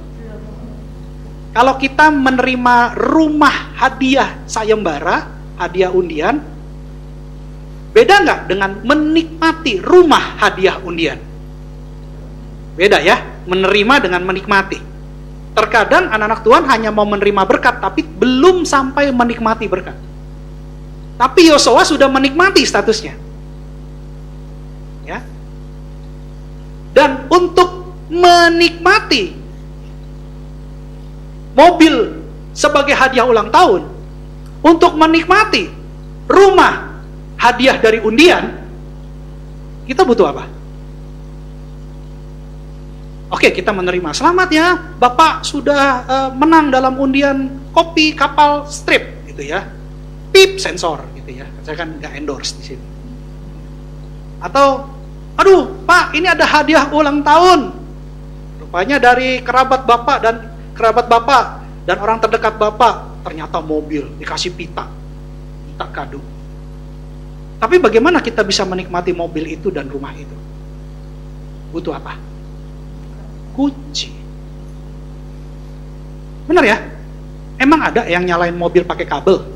Kalau kita menerima rumah hadiah sayembara, hadiah undian, beda nggak dengan menikmati rumah hadiah undian? Beda ya, menerima dengan menikmati. Terkadang anak-anak Tuhan hanya mau menerima berkat, tapi belum sampai menikmati berkat. Tapi Yosua sudah menikmati statusnya. Ya. Dan untuk menikmati mobil sebagai hadiah ulang tahun, untuk menikmati rumah hadiah dari undian, kita butuh apa? Oke, kita menerima. Selamat ya, Bapak sudah menang dalam undian kopi kapal strip, gitu ya. Pip sensor, gitu ya. Saya kan nggak endorse di sini. Atau, aduh, Pak, ini ada hadiah ulang tahun. Rupanya dari kerabat Bapak dan orang terdekat Bapak, ternyata mobil dikasih pita kado. Tapi bagaimana kita bisa menikmati mobil itu dan rumah itu? Butuh apa? Kunci. Benar ya? Emang ada yang nyalain mobil pakai kabel?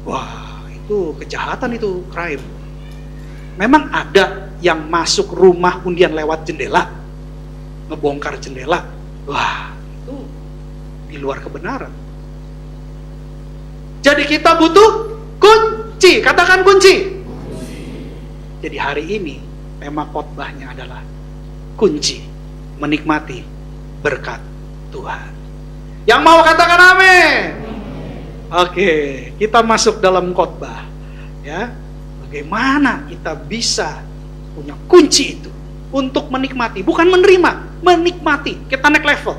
Wah, itu kejahatan, itu crime. Memang ada yang masuk rumah undian lewat jendela, ngebongkar jendela. Wah, itu di luar kebenaran. Jadi kita butuh kunci. Katakan kunci. Jadi hari ini tema khotbahnya adalah kunci menikmati berkat Tuhan. Yang mau katakan amin. Oke, kita masuk dalam khotbah. Ya, bagaimana kita bisa punya kunci itu untuk menikmati, bukan menerima, menikmati. Kita naik level.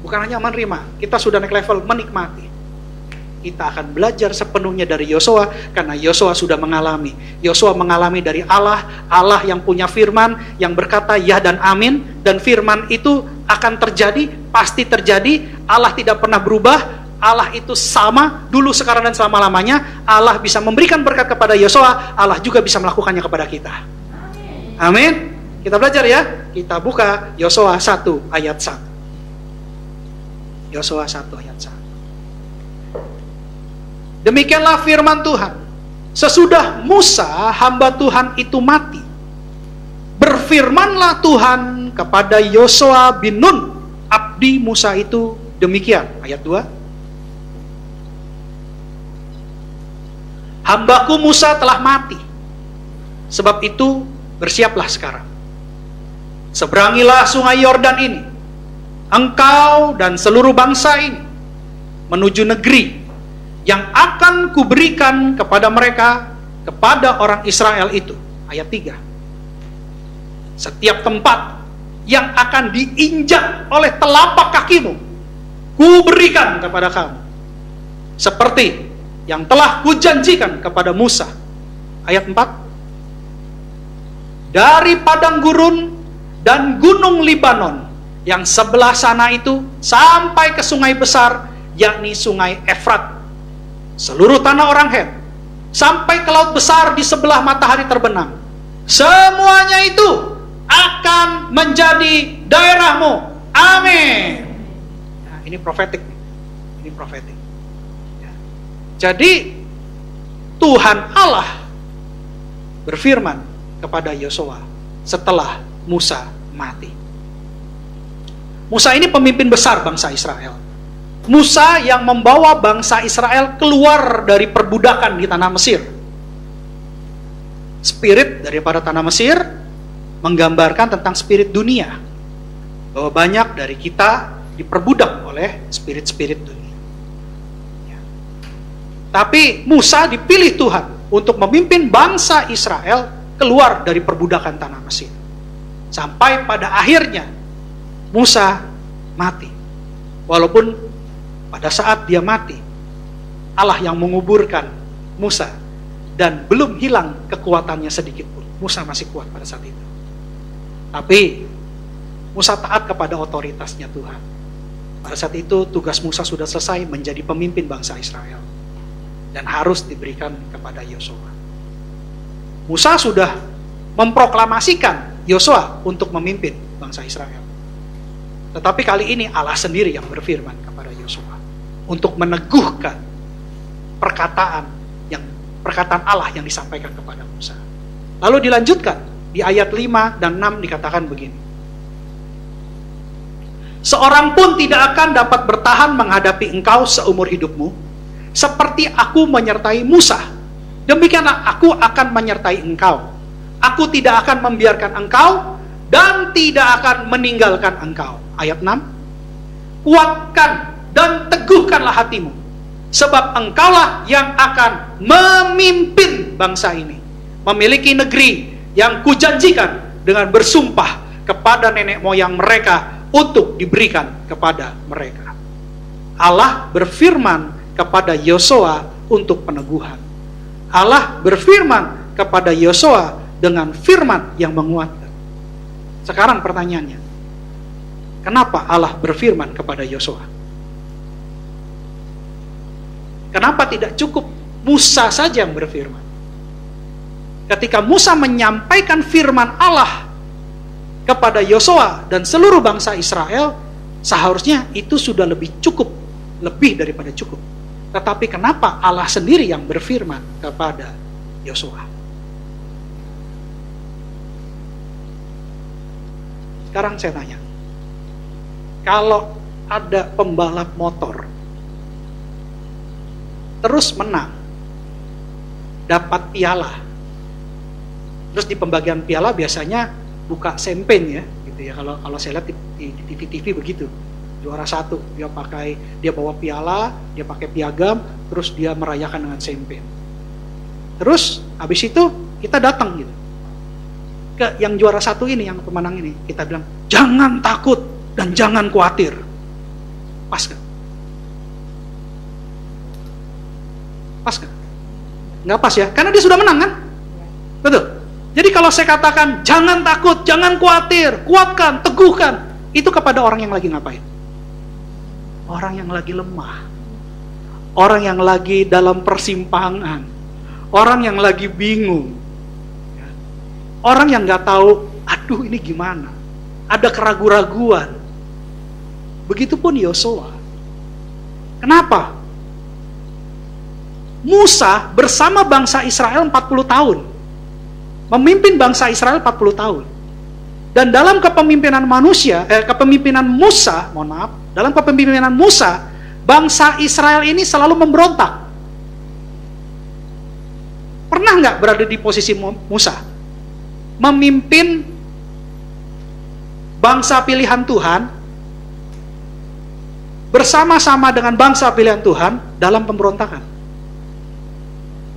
Bukan hanya menerima, kita sudah naik level menikmati. Kita akan belajar sepenuhnya dari Yosua, karena Yosua sudah mengalami. Yosua mengalami dari Allah, Allah yang punya firman, yang berkata ya dan amin, dan firman itu akan terjadi, pasti terjadi. Allah tidak pernah berubah. Allah itu sama dulu, sekarang, dan selama-lamanya. Allah bisa memberikan berkat kepada Yosua, Allah juga bisa melakukannya kepada kita. Amin. Kita belajar ya. Kita buka Yosua 1 ayat 1. Yosua 1 ayat 1. Demikianlah firman Tuhan. Sesudah Musa hamba Tuhan itu mati, berfirmanlah Tuhan kepada Yosua bin Nun, abdi Musa itu demikian. Ayat 2. Hambaku Musa telah mati, sebab itu bersiaplah sekarang. seberangilah sungai Yordan ini, engkau dan seluruh bangsa ini, menuju negeri yang akan kuberikan kepada mereka, kepada orang Israel itu. Ayat 3. Setiap tempat yang akan diinjak oleh telapak kakimu, kuberikan kepada kamu, seperti yang telah kujanjikan kepada Musa. Ayat 4. Dari padang gurun dan gunung Libanon yang sebelah sana itu sampai ke sungai besar, yakni sungai Efrat, seluruh tanah orang Het, sampai ke laut besar di sebelah matahari terbenam, semuanya itu akan menjadi daerahmu. Amin. Nah, ini profetik. Ini profetik. Ya. Jadi Tuhan Allah berfirman kepada Yosua setelah Musa mati. Musa ini pemimpin besar bangsa Israel. Musa yang membawa bangsa Israel keluar dari perbudakan di tanah Mesir. Spirit daripada tanah Mesir menggambarkan tentang spirit dunia, bahwa banyak dari kita diperbudak oleh spirit-spirit dunia. Ya. Tapi Musa dipilih Tuhan untuk memimpin bangsa Israel keluar dari perbudakan tanah Mesir. Sampai pada akhirnya Musa mati. Walaupun pada saat dia mati, Allah yang menguburkan Musa, dan belum hilang kekuatannya sedikit pun. Musa masih kuat pada saat itu. Tapi Musa taat kepada otoritasnya Tuhan. Pada saat itu tugas Musa sudah selesai menjadi pemimpin bangsa Israel, dan harus diberikan kepada Yosua. Musa sudah memproklamasikan Yosua untuk memimpin bangsa Israel. Tetapi kali ini Allah sendiri yang berfirman kepada Yosua untuk meneguhkan perkataan Allah yang disampaikan kepada Musa. Lalu dilanjutkan di ayat 5 dan 6 dikatakan begini. Seorang pun tidak akan dapat bertahan menghadapi engkau seumur hidupmu, seperti aku menyertai Musa. Demikianlah aku akan menyertai engkau. Aku tidak akan membiarkan engkau dan tidak akan meninggalkan engkau. Ayat 6. Kuatkan dan teguhkanlah hatimu, sebab engkaulah yang akan memimpin bangsa ini, memiliki negeri yang kujanjikan dengan bersumpah kepada nenek moyang mereka untuk diberikan kepada mereka. Allah berfirman kepada Yosua untuk peneguhan. Allah berfirman kepada Yosua dengan firman yang menguatkan. Sekarang pertanyaannya, kenapa Allah berfirman kepada Yosua? Kenapa tidak cukup Musa saja yang berfirman? Ketika Musa menyampaikan firman Allah kepada Yosua dan seluruh bangsa Israel, seharusnya itu sudah lebih daripada cukup. Tetapi kenapa Allah sendiri yang berfirman kepada Yosua? Sekarang saya tanya, kalau ada pembalap motor terus menang, dapat piala, terus di pembagian piala biasanya buka sempen ya, gitu ya. Kalau saya lihat di TV begitu. Juara 1, dia bawa piala, dia pakai piagam, terus dia merayakan dengan sempen. Terus habis itu kita datang gitu ke yang juara 1 ini, yang pemenang ini, kita bilang jangan takut dan jangan khawatir. Pas gak? Pas gak? Nggak pas ya, karena dia sudah menang kan? Betul. Jadi kalau saya katakan jangan takut, jangan khawatir, kuatkan, teguhkan, itu kepada orang yang lagi ngapain? Orang yang lagi lemah, orang yang lagi dalam persimpangan, orang yang lagi bingung, orang yang nggak tahu, aduh ini gimana, ada keraguan-raguan. Begitupun Yosua. Kenapa? Musa bersama bangsa Israel 40 tahun, memimpin bangsa Israel 40 tahun. Dan dalam kepemimpinan Musa, dalam kepemimpinan Musa, bangsa Israel ini selalu memberontak. Pernah nggak berada di posisi Musa? Memimpin bangsa pilihan Tuhan bersama-sama dengan bangsa pilihan Tuhan dalam pemberontakan.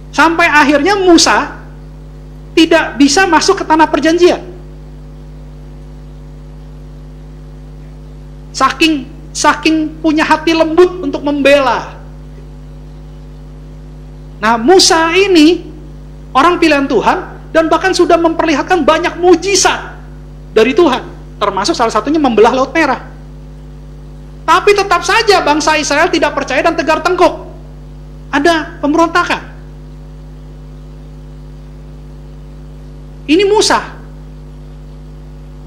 Sampai akhirnya Musa tidak bisa masuk ke tanah perjanjian. Saking punya hati lembut untuk membela. Nah, Musa ini orang pilihan Tuhan dan bahkan sudah memperlihatkan banyak mujizat dari Tuhan, termasuk salah satunya membelah Laut Merah. Tapi tetap saja bangsa Israel tidak percaya dan tegar tengkuk. Ada pemberontakan. Ini Musa.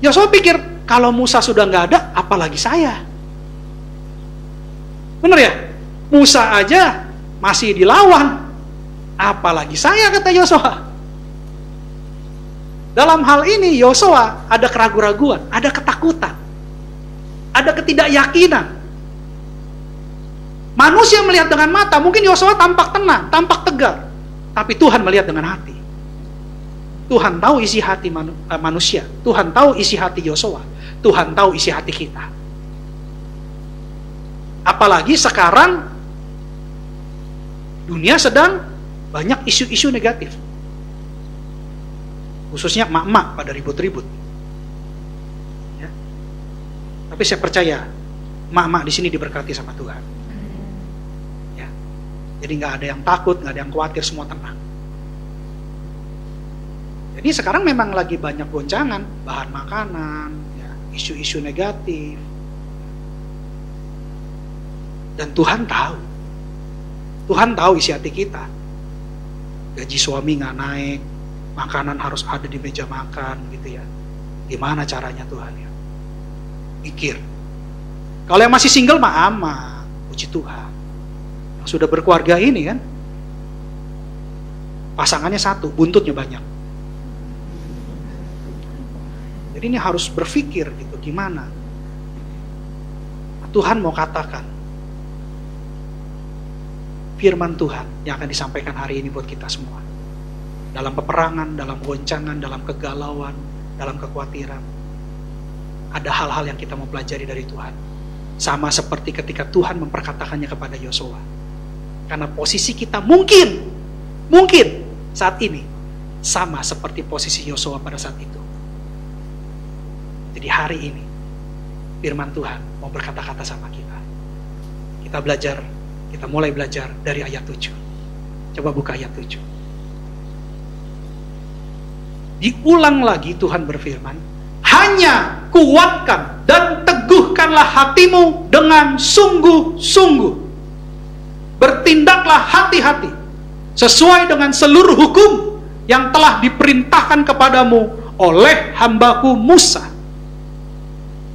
Yosua pikir, kalau Musa sudah nggak ada, apalagi saya. Bener ya? Musa aja masih dilawan, apalagi saya, kata Yosua. Dalam hal ini Yosua ada keraguan-raguan, ada ketakutan, ada ketidakyakinan. Manusia melihat dengan mata, mungkin Yosua tampak tenang, tampak tegar, tapi Tuhan melihat dengan hati. Tuhan tahu isi hati manusia, Tuhan tahu isi hati Yosua, Tuhan tahu isi hati kita. Apalagi sekarang dunia sedang banyak isu-isu negatif, khususnya emak-emak pada ribut-ribut. Ya. Tapi saya percaya emak-emak di sini diberkati sama Tuhan. Ya. Jadi nggak ada yang takut, nggak ada yang khawatir, semua tenang. Jadi sekarang memang lagi banyak goncangan, bahan makanan, ya, isu-isu negatif. Dan Tuhan tahu isi hati kita. Gaji suami nggak naik, makanan harus ada di meja makan, gitu ya. Gimana caranya Tuhan ya? Pikir. Kalau yang masih single mah aman, puji Tuhan. Yang sudah berkeluarga ini kan, pasangannya satu, buntutnya banyak. Jadi ini harus berpikir gitu, gimana? Tuhan mau katakan firman Tuhan yang akan disampaikan hari ini buat kita semua. Dalam peperangan, dalam goncangan, dalam kegalauan, dalam kekhawatiran. Ada hal-hal yang kita mau pelajari dari Tuhan. Sama seperti ketika Tuhan memperkatakannya kepada Yosua. Karena posisi kita mungkin saat ini sama seperti posisi Yosua pada saat itu. Jadi hari ini firman Tuhan mau berkata-kata sama kita. Kita mulai belajar dari ayat 7. Coba buka ayat 7. Diulang lagi Tuhan berfirman, hanya kuatkan dan teguhkanlah hatimu dengan sungguh-sungguh. Bertindaklah hati-hati sesuai dengan seluruh hukum yang telah diperintahkan kepadamu oleh hambaku Musa.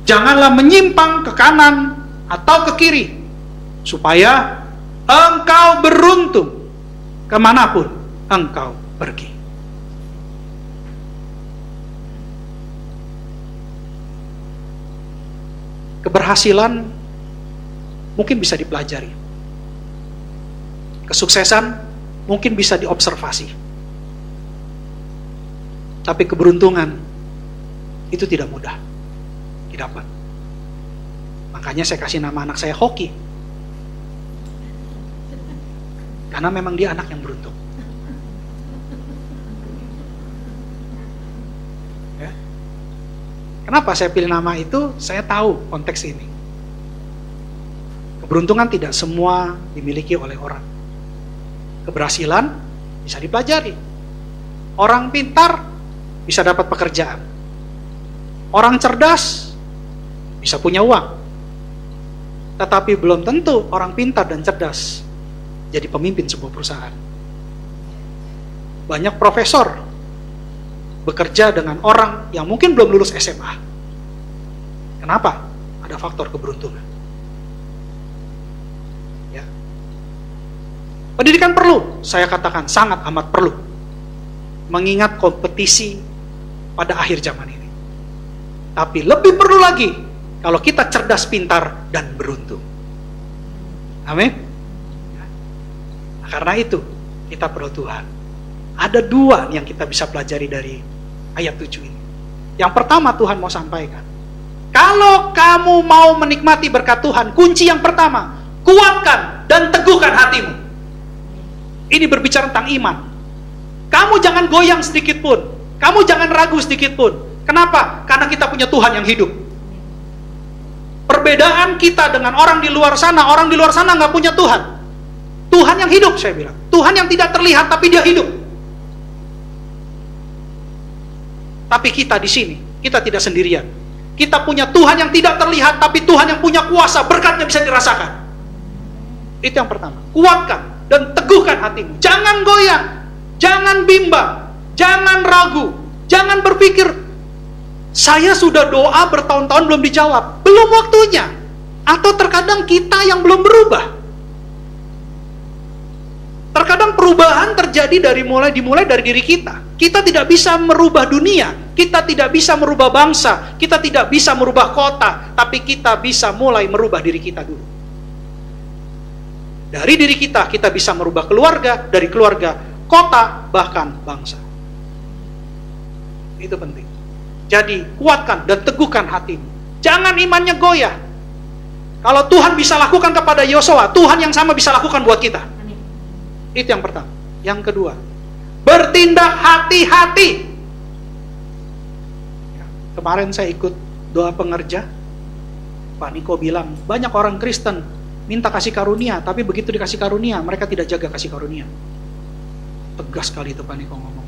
Janganlah menyimpang ke kanan atau ke kiri, supaya engkau beruntung kemanapun engkau pergi. Keberhasilan mungkin bisa dipelajari. Kesuksesan mungkin bisa diobservasi. Tapi keberuntungan itu tidak mudah didapat. Makanya saya kasih nama anak saya Hoki. Karena memang dia anak yang beruntung. Ya. Kenapa saya pilih nama itu? Saya tahu konteks ini. Keberuntungan tidak semua dimiliki oleh orang. Keberhasilan bisa dipelajari. Orang pintar bisa dapat pekerjaan. Orang cerdas bisa punya uang. Tetapi belum tentu orang pintar dan cerdas jadi pemimpin sebuah perusahaan. Banyak profesor bekerja dengan orang yang mungkin belum lulus SMA. Kenapa? Ada faktor keberuntungan. Ya. Pendidikan perlu, saya katakan sangat amat perlu. Mengingat kompetisi pada akhir zaman ini. Tapi lebih perlu lagi kalau kita cerdas, pintar, dan beruntung. Amin. Karena itu kita perlu Tuhan. Ada dua yang kita bisa pelajari dari ayat 7 ini. Yang pertama Tuhan mau sampaikan, Kalau kamu mau menikmati berkat Tuhan, kunci yang pertama, kuatkan dan teguhkan hatimu. Ini berbicara tentang iman. Kamu jangan goyang sedikit pun. Kamu jangan ragu sedikit pun. Kenapa? Karena kita punya Tuhan yang hidup. Perbedaan kita dengan orang di luar sana nggak punya Tuhan. Tuhan yang hidup, saya bilang. Tuhan yang tidak terlihat, tapi dia hidup. Tapi kita di sini, kita tidak sendirian. Kita punya Tuhan yang tidak terlihat, tapi Tuhan yang punya kuasa, berkatnya bisa dirasakan. Itu yang pertama. Kuatkan dan teguhkan hatimu. Jangan goyang, jangan bimbang, jangan ragu, jangan berpikir, saya sudah doa bertahun-tahun belum dijawab, belum waktunya. Atau terkadang kita yang belum berubah. Terkadang perubahan terjadi dimulai dari diri kita. Kita tidak bisa merubah dunia, kita tidak bisa merubah bangsa, kita tidak bisa merubah kota, tapi kita bisa mulai merubah diri kita dulu. Dari diri kita bisa merubah keluarga, dari keluarga, kota, bahkan bangsa. Itu penting. Jadi, kuatkan dan teguhkan hatimu. Jangan imannya goyah. Kalau Tuhan bisa lakukan kepada Yosua, Tuhan yang sama bisa lakukan buat kita. Itu yang pertama. Yang kedua, bertindak hati-hati. Kemarin saya ikut doa pengerja, Pak Niko bilang, banyak orang Kristen minta kasih karunia, tapi begitu dikasih karunia, mereka tidak jaga kasih karunia. Tegas sekali itu Pak Niko ngomong.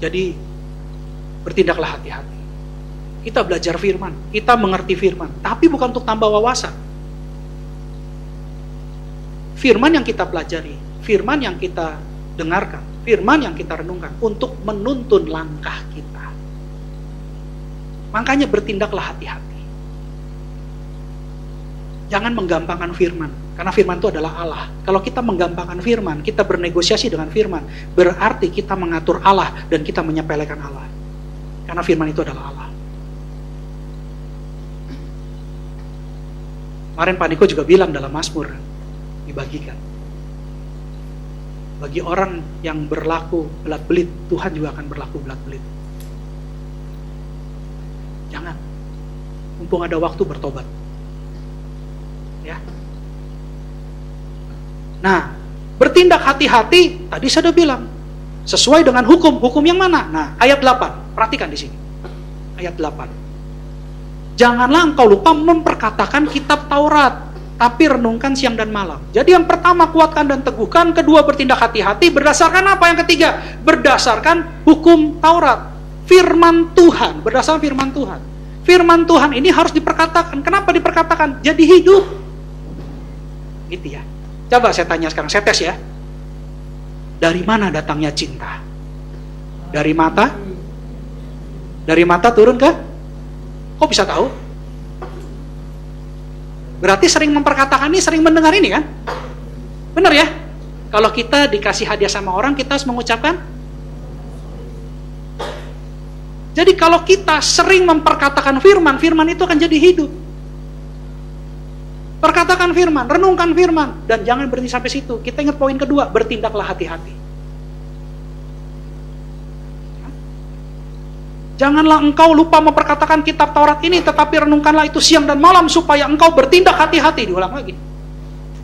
Jadi, bertindaklah hati-hati. Kita belajar firman, kita mengerti firman, tapi bukan untuk tambah wawasan. Firman yang kita pelajari, firman yang kita dengarkan, firman yang kita renungkan untuk menuntun langkah kita. Makanya bertindaklah hati-hati. Jangan menggampangkan firman, karena firman itu adalah Allah. Kalau kita menggampangkan firman, kita bernegosiasi dengan firman, berarti kita mengatur Allah dan kita menyepelekan Allah. Karena firman itu adalah Allah. Kemarin Pak Niko juga bilang dalam Mazmur, dibagikan. Bagi orang yang berlaku belat-belit, Tuhan juga akan berlaku belat-belit. Jangan. Mumpung ada waktu bertobat. Ya. Nah, bertindak hati-hati, tadi saya sudah bilang. Sesuai dengan hukum. Hukum yang mana? Nah, ayat 8. Perhatikan di sini. Ayat 8. Janganlah engkau lupa memperkatakan kitab Taurat, tapi renungkan siang dan malam. Jadi yang pertama, kuatkan dan teguhkan. Kedua, bertindak hati-hati. Berdasarkan apa? Yang ketiga, berdasarkan hukum Taurat. Firman Tuhan, berdasarkan firman Tuhan. Firman Tuhan ini harus diperkatakan. Kenapa diperkatakan? Jadi hidup. Gitu ya. Coba saya tanya sekarang, saya tes ya. Dari mana datangnya cinta? Dari mata? Dari mata turun ke? Kok bisa tahu? Berarti sering memperkatakan ini, sering mendengar ini kan? Benar ya? Kalau kita dikasih hadiah sama orang, kita harus mengucapkan. Jadi kalau kita sering memperkatakan firman, firman itu akan jadi hidup. Perkatakan firman, renungkan firman, dan jangan berhenti sampai situ. Kita ingat poin kedua, bertindaklah hati-hati. Janganlah engkau lupa memperkatakan kitab Taurat ini, tetapi renungkanlah itu siang dan malam, supaya engkau bertindak hati-hati. Diulang lagi.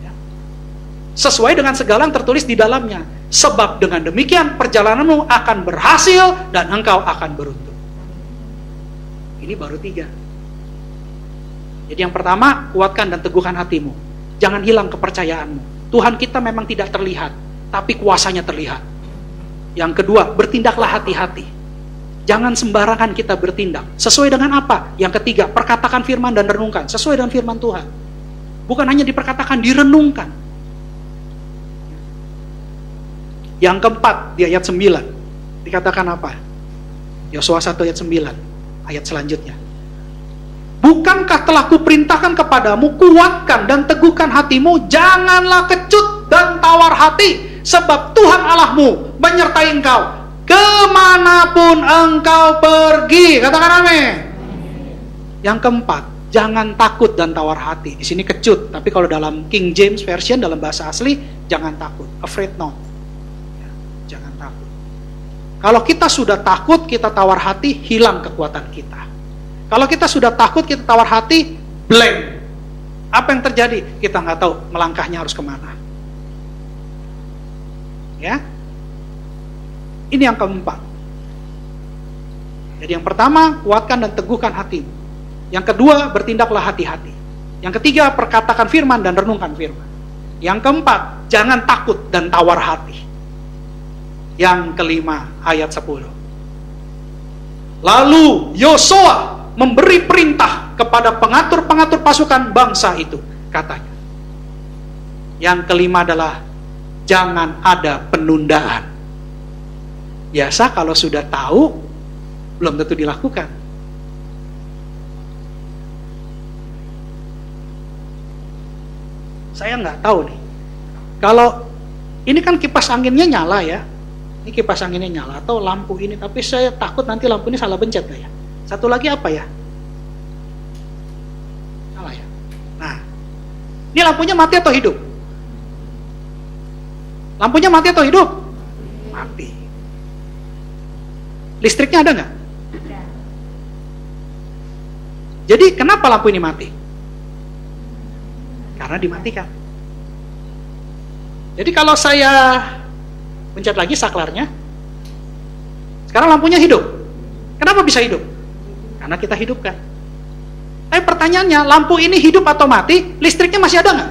Ya. Sesuai dengan segala yang tertulis di dalamnya. Sebab dengan demikian perjalananmu akan berhasil dan engkau akan beruntung. Ini baru 3. Jadi yang pertama, kuatkan dan teguhkan hatimu. Jangan hilang kepercayaanmu. Tuhan kita memang tidak terlihat, tapi kuasanya terlihat. Yang kedua, bertindaklah hati-hati. Jangan sembarangan kita bertindak. Sesuai dengan apa? Yang ketiga, perkatakan firman dan renungkan. Sesuai dengan firman Tuhan. Bukan hanya diperkatakan, direnungkan. Yang keempat, di ayat 9. Dikatakan apa? Yosua 1 ayat 9. Ayat selanjutnya. Bukankah telah kuperintahkan kepadamu, kuatkan dan teguhkan hatimu, janganlah kecut dan tawar hati, sebab Tuhan Allahmu menyertai engkau kemanapun engkau pergi. Katakan amin. Yang keempat, jangan takut dan tawar hati. Di sini kecut, tapi kalau dalam King James Version, dalam bahasa asli, jangan takut. Afraid not. Ya, jangan takut. Kalau kita sudah takut, kita tawar hati, hilang kekuatan kita. Kalau kita sudah takut, kita tawar hati, blank. Apa yang terjadi? Kita nggak tahu melangkahnya harus kemana. Ya, ini yang keempat. Jadi yang pertama, kuatkan dan teguhkan hatimu. Yang kedua, bertindaklah hati-hati. Yang ketiga, perkatakan firman dan renungkan firman. Yang keempat, jangan takut dan tawar hati. Yang kelima, ayat 10. Lalu Yosua memberi perintah kepada pengatur-pengatur pasukan bangsa itu, katanya. Yang kelima adalah jangan ada penundaan. Biasa kalau sudah tahu, belum tentu dilakukan. Saya nggak tahu nih. Kalau ini kan kipas anginnya nyala ya. Ini kipas anginnya nyala atau lampu ini, tapi saya takut nanti lampu ini salah pencet ya. Satu lagi apa ya? Salah ya. Nah, ini lampunya mati atau hidup? Lampunya mati atau hidup? Mati. Listriknya ada nggak? Jadi kenapa lampu ini mati? Karena dimatikan. Jadi kalau saya pencet lagi saklarnya, sekarang lampunya hidup. Kenapa bisa hidup? Karena kita hidupkan. Tapi pertanyaannya, lampu ini hidup atau mati? Listriknya masih ada nggak?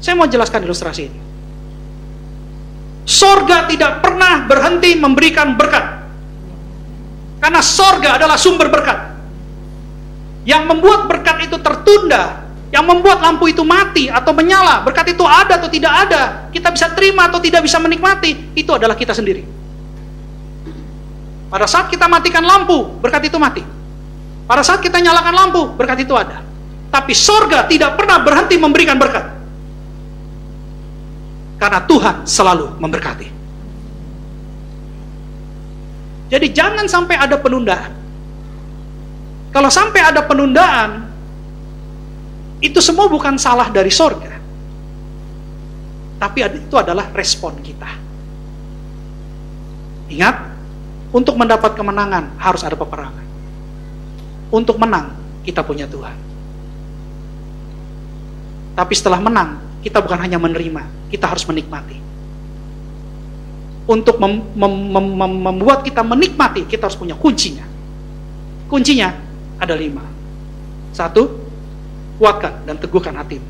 Saya mau jelaskan ilustrasi ini. Sorga tidak pernah berhenti memberikan berkat. Karena sorga adalah sumber berkat. Yang membuat berkat itu tertunda, yang membuat lampu itu mati atau menyala, berkat itu ada atau tidak ada, kita bisa terima atau tidak bisa menikmati, itu adalah kita sendiri. Pada saat kita matikan lampu, berkat itu mati. Pada saat kita nyalakan lampu, berkat itu ada. Tapi sorga tidak pernah berhenti memberikan berkat. Karena Tuhan selalu memberkati. Jadi jangan sampai ada penundaan. Kalau sampai ada penundaan, itu semua bukan salah dari sorga. Tapi itu adalah respon kita. Ingat, untuk mendapat kemenangan harus ada peperangan. Untuk menang, kita punya Tuhan. Tapi setelah menang, kita bukan hanya menerima, kita harus menikmati. Untuk membuat kita menikmati, kita harus punya kuncinya. Kuncinya ada 5. 1, kuatkan dan teguhkan hatimu.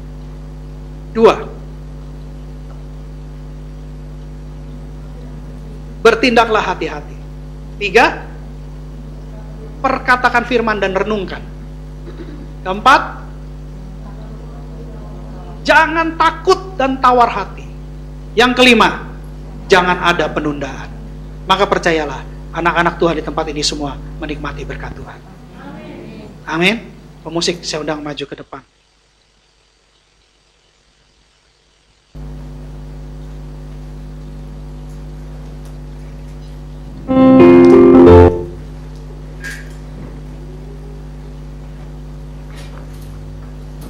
2, bertindaklah hati-hati. 3, perkatakan firman dan renungkan. 4, jangan takut dan tawar hati. Yang kelima, jangan ada penundaan. Maka percayalah, anak-anak Tuhan di tempat ini semua menikmati berkat Tuhan. Amin. Pemusik saya undang maju ke depan.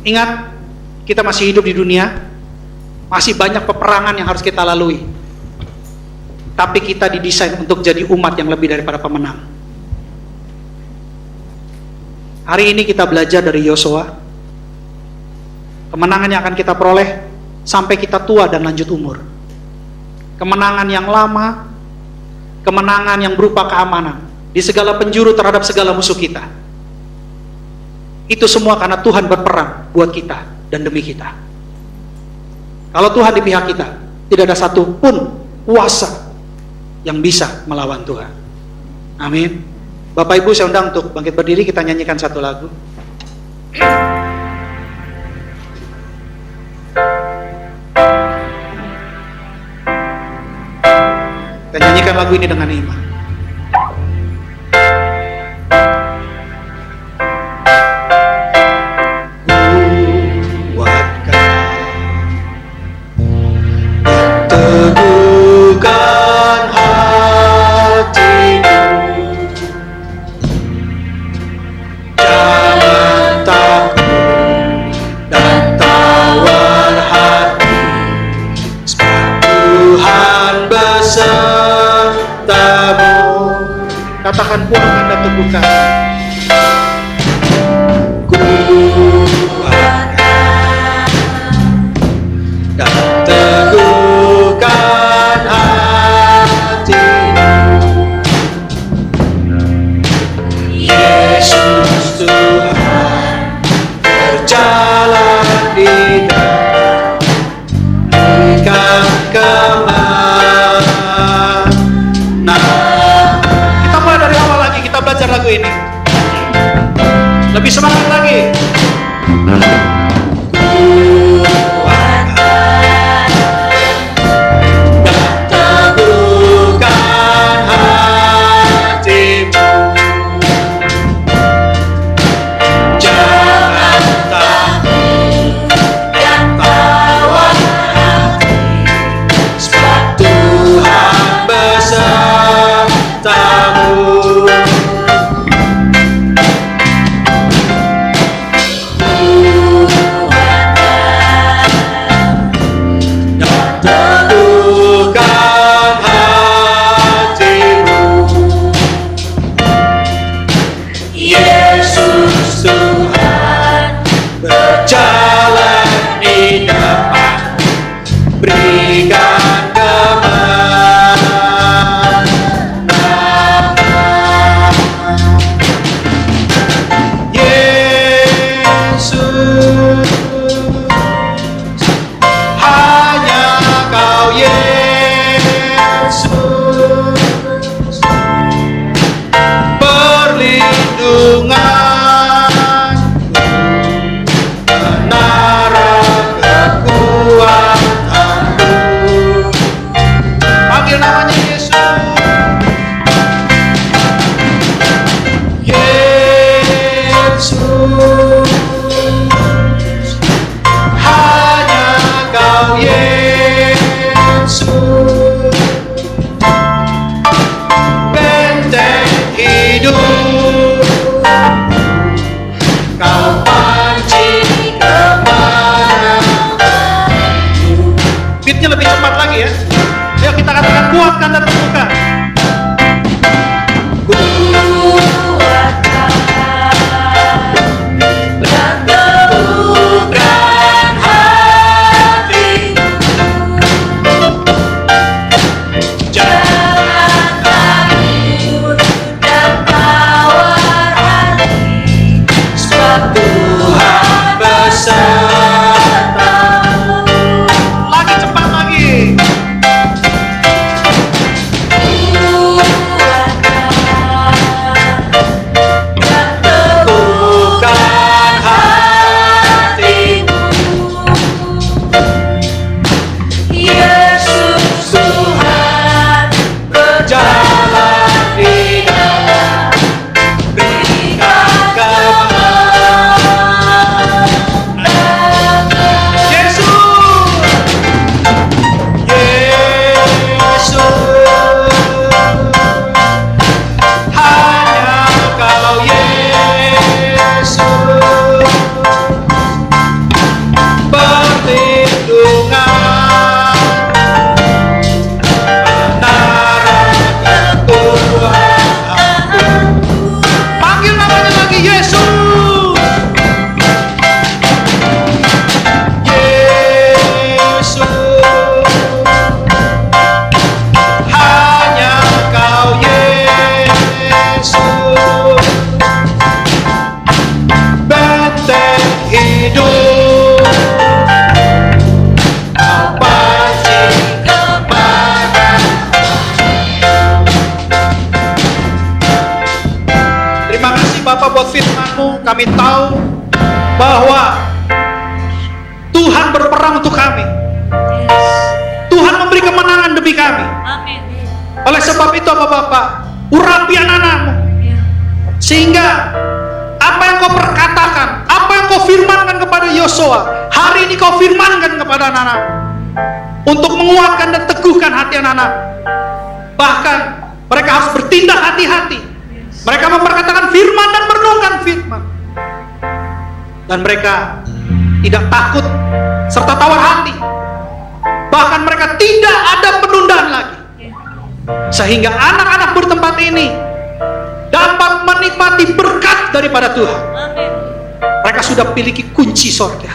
Ingat, kita masih hidup di dunia, masih banyak peperangan yang harus kita lalui. Tapi kita didesain untuk jadi umat yang lebih daripada pemenang. Hari ini kita belajar dari Yosua. Kemenangan yang akan kita peroleh sampai kita tua dan lanjut umur. Kemenangan yang lama, kemenangan yang berupa keamanan di segala penjuru terhadap segala musuh kita. Itu semua karena Tuhan berperang buat kita dan demi kita. Kalau Tuhan di pihak kita, tidak ada satupun kuasa yang bisa melawan Tuhan. Amin. Bapak Ibu saya undang untuk bangkit berdiri, kita nyanyikan satu lagu. Kita nyanyikan lagu ini dengan iman. Tuhan beserta. Katakan kuatkan dan teguhkan. Dan teguhkan hatimu. Yesus Tuhan berjalan di dalam, berikan kemenangan. Kita mulai dari awal lagi, kita belajar lagu ini. Lebih semangat lagi. Lebih cepat lagi ya. Ayo kita katakan kuatkan dan teguhkan. Kami tahu bahwa Tuhan berperang untuk kami. Tuhan memberi kemenangan demi kami. Amin. Oleh sebab itu Bapak-Bapak, urapi anak-anakmu, sehingga apa yang kau perkatakan, apa yang kau firmankan kepada Yosua, hari ini kau firmankan kepada anak-anak, untuk menguatkan dan teguhkan hati anak-anak. Bahkan mereka harus bertindak hati-hati. Mereka memperkatakan firman dan merenungkan firman. Dan mereka tidak takut serta tawar hati. Bahkan mereka tidak ada penundaan lagi. Sehingga anak-anak bertempat ini dapat menikmati berkat daripada Tuhan. Amin. Mereka sudah memiliki kunci sorga.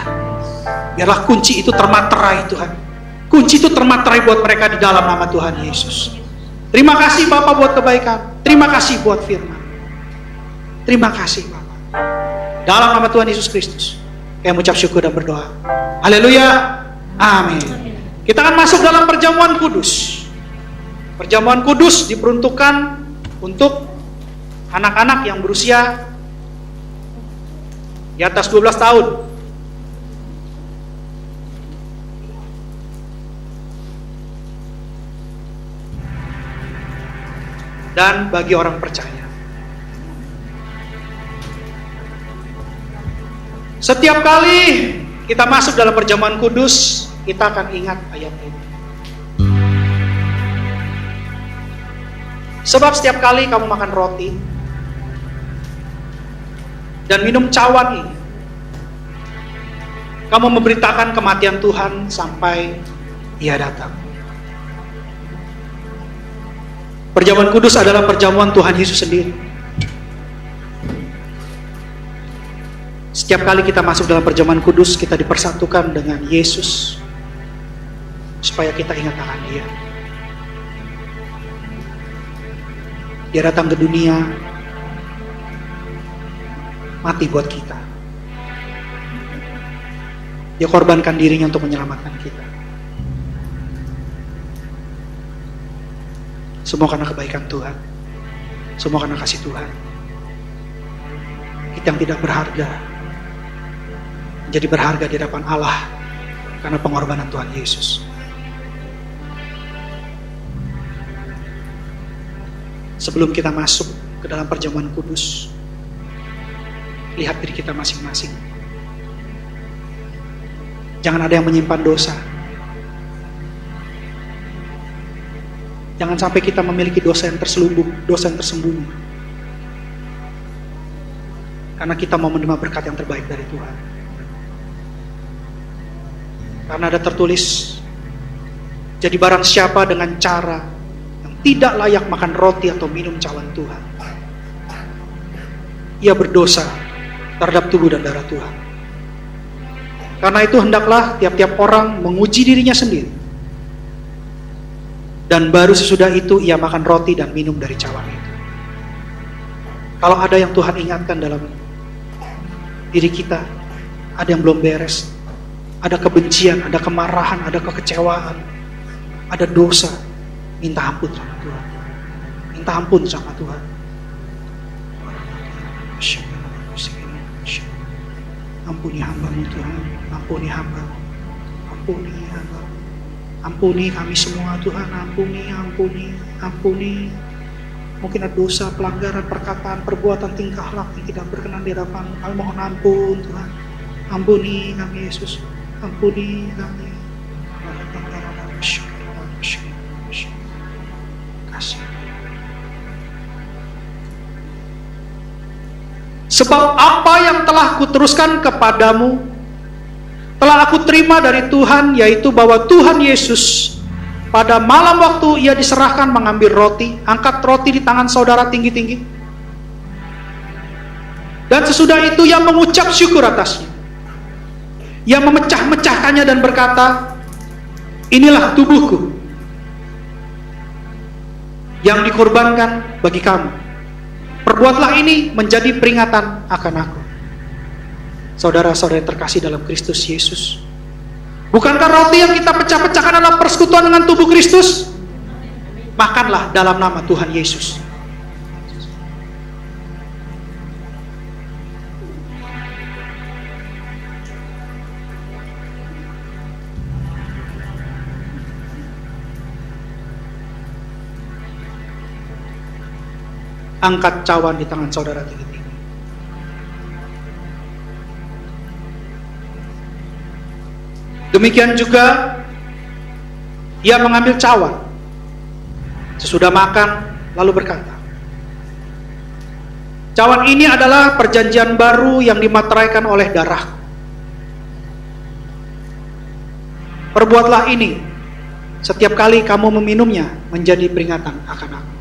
Biarlah kunci itu termaterai Tuhan. Kunci itu termaterai buat mereka di dalam nama Tuhan Yesus. Terima kasih Bapak buat kebaikan. Terima kasih buat firman. Terima kasih Bapak. Dalam nama Tuhan Yesus Kristus, kami mengucap syukur dan berdoa. Haleluya. Amin. Kita akan masuk dalam perjamuan kudus. Perjamuan kudus diperuntukkan untuk anak-anak yang berusia di atas 12 tahun. Dan bagi orang percaya. Setiap kali kita masuk dalam perjamuan kudus, kita akan ingat ayat ini. Sebab setiap kali kamu makan roti dan minum cawan ini, kamu memberitakan kematian Tuhan sampai Ia datang. Perjamuan kudus adalah perjamuan Tuhan Yesus sendiri. Setiap kali kita masuk dalam perjamuan kudus, kita dipersatukan dengan Yesus supaya kita ingat akan Dia. Dia datang ke dunia, mati buat kita. Dia korbankan dirinya untuk menyelamatkan kita. Semua karena kebaikan Tuhan. Semua karena kasih Tuhan. Kita yang tidak berharga menjadi berharga di hadapan Allah karena pengorbanan Tuhan Yesus. Sebelum kita masuk ke dalam perjamuan kudus, lihat diri kita masing-masing. Jangan ada yang menyimpan dosa. Jangan sampai kita memiliki dosa yang terselubung, dosa yang tersembunyi. Karena kita mau menerima berkat yang terbaik dari Tuhan. Karena ada tertulis, jadi barang siapa dengan cara yang tidak layak makan roti atau minum cawan Tuhan, ia berdosa terhadap tubuh dan darah Tuhan. Karena itu hendaklah tiap-tiap orang menguji dirinya sendiri. Dan baru sesudah itu ia makan roti dan minum dari cawan itu. Kalau ada yang Tuhan ingatkan dalam diri kita, ada yang belum beres, ada kebencian, ada kemarahan, ada kekecewaan, ada dosa, minta ampun sama Tuhan. Minta ampun sama Tuhan. Ampuni hamba-Mu Tuhan, ampuni hamba, ampuni hamba. Ampuni kami semua Tuhan, ampuni, ampuni, ampuni. Mungkin ada dosa, pelanggaran, perkataan, perbuatan, tingkah laku yang tidak berkenan di hadapan. Kami mohon ampun Tuhan. Ampuni kami Yesus, ampuni kami. Kasih. Sebab apa yang telah kuteruskan kepadamu telah aku terima dari Tuhan, yaitu bahwa Tuhan Yesus pada malam waktu ia diserahkan mengambil roti, angkat roti di tangan saudara tinggi-tinggi, dan sesudah itu ia mengucap syukur atasnya. Ia memecah-mecahkannya dan berkata, inilah tubuhku yang dikorbankan bagi kamu. Perbuatlah ini menjadi peringatan akan aku. Saudara-saudara yang terkasih dalam Kristus Yesus, bukankah roti yang kita pecah-pecahkan adalah persekutuan dengan tubuh Kristus? Makanlah dalam nama Tuhan Yesus. Angkat cawan di tangan saudara tinggi-tinggi. Demikian juga ia mengambil cawan sesudah makan lalu berkata, cawan ini adalah perjanjian baru yang dimateraikan oleh darah. Perbuatlah ini setiap kali kamu meminumnya menjadi peringatan akan aku.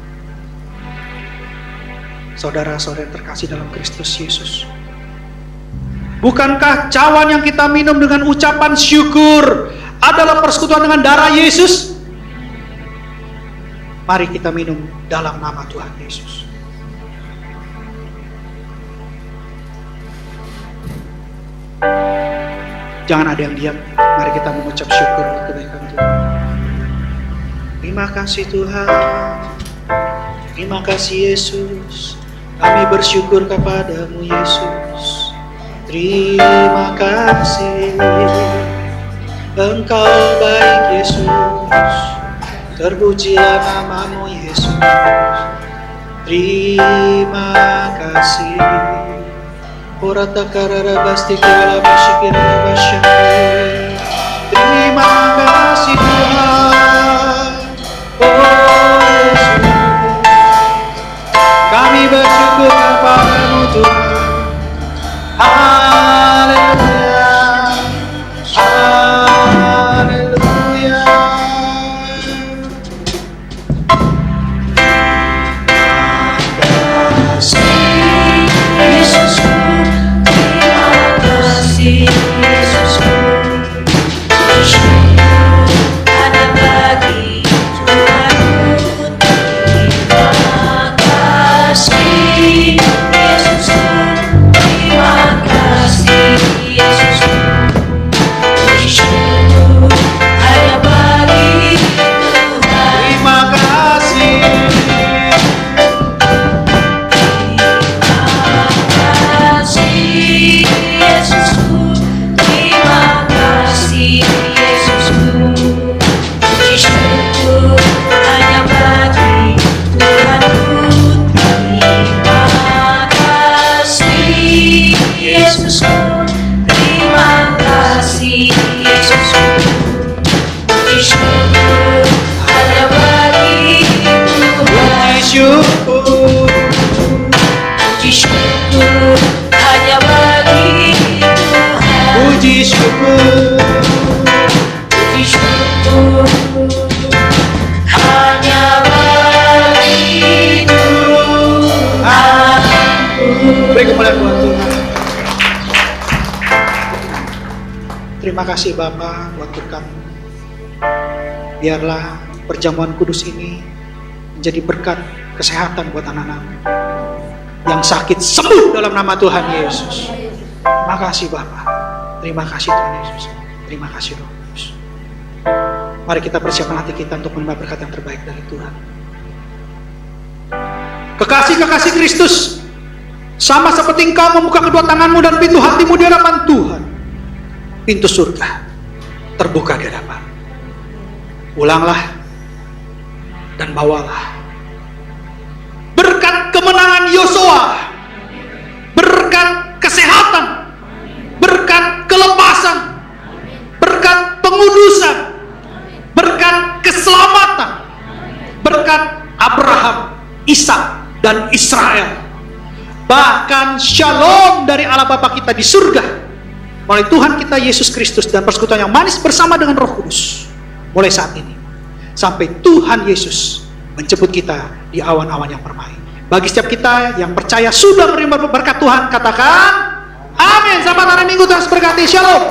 Saudara-saudara yang terkasih dalam Kristus Yesus, bukankah cawan yang kita minum dengan ucapan syukur adalah persekutuan dengan darah Yesus? Mari kita minum dalam nama Tuhan Yesus. Jangan ada yang diam. Mari kita mengucap syukur untuk kebaikan Tuhan. Terima kasih Tuhan. Terima kasih Yesus. Kami bersyukur kepadamu Yesus. Terima kasih. Engkau baik Yesus. Terpujilah namamu Yesus. Terima kasih. Orata karara basti kala basikira basyai. Terima kasih Tuhan. Oh Yesus, kami bersyukur kepadamu Tuhan. Haleluya, haleluya. Yesusku, terima kasih Yesusku. Syukur ada bagi Tuhanku. Terima kasih Yesusku. Terima kasih Yesusku. Syukur ada bagi Tuhan. Terima kasih. Puji syukur hanya bagi Tuhan. Puji syukur, puji syukur hanya bagi Tuhan. Beri kemuliaan buat Tuhan. Terima kasih Bapa buat berkat-Mu. Biarlah perjamuan kudus ini menjadi berkat kesehatan buat anak-anak yang sakit sembuh dalam nama Tuhan Yesus. Terima kasih Bapa. Terima kasih Tuhan Yesus. Terima kasih Roh Kudus. Mari kita persiapkan hati kita untuk menerima berkat yang terbaik dari Tuhan. Kekasih-kekasih Kristus, sama seperti Engkau membuka kedua tanganmu dan pintu hatimu di hadapan Tuhan, pintu surga terbuka di hadapan. Ulanglah dan bawalah berkat kemenangan Yosua, berkat kesehatan, berkat kelepasan, berkat pengudusan, berkat keselamatan, berkat Abraham, Ishak, dan Israel. Bahkan shalom dari Allah Bapa kita di surga melalui Tuhan kita Yesus Kristus dan persekutuan yang manis bersama dengan Roh Kudus mulai saat ini sampai Tuhan Yesus menjemput kita di awan-awan yang permai. Bagi setiap kita yang percaya sudah menerima berkat Tuhan, katakan amin. Selamat hari Minggu, Tuhan berkati. Shalom.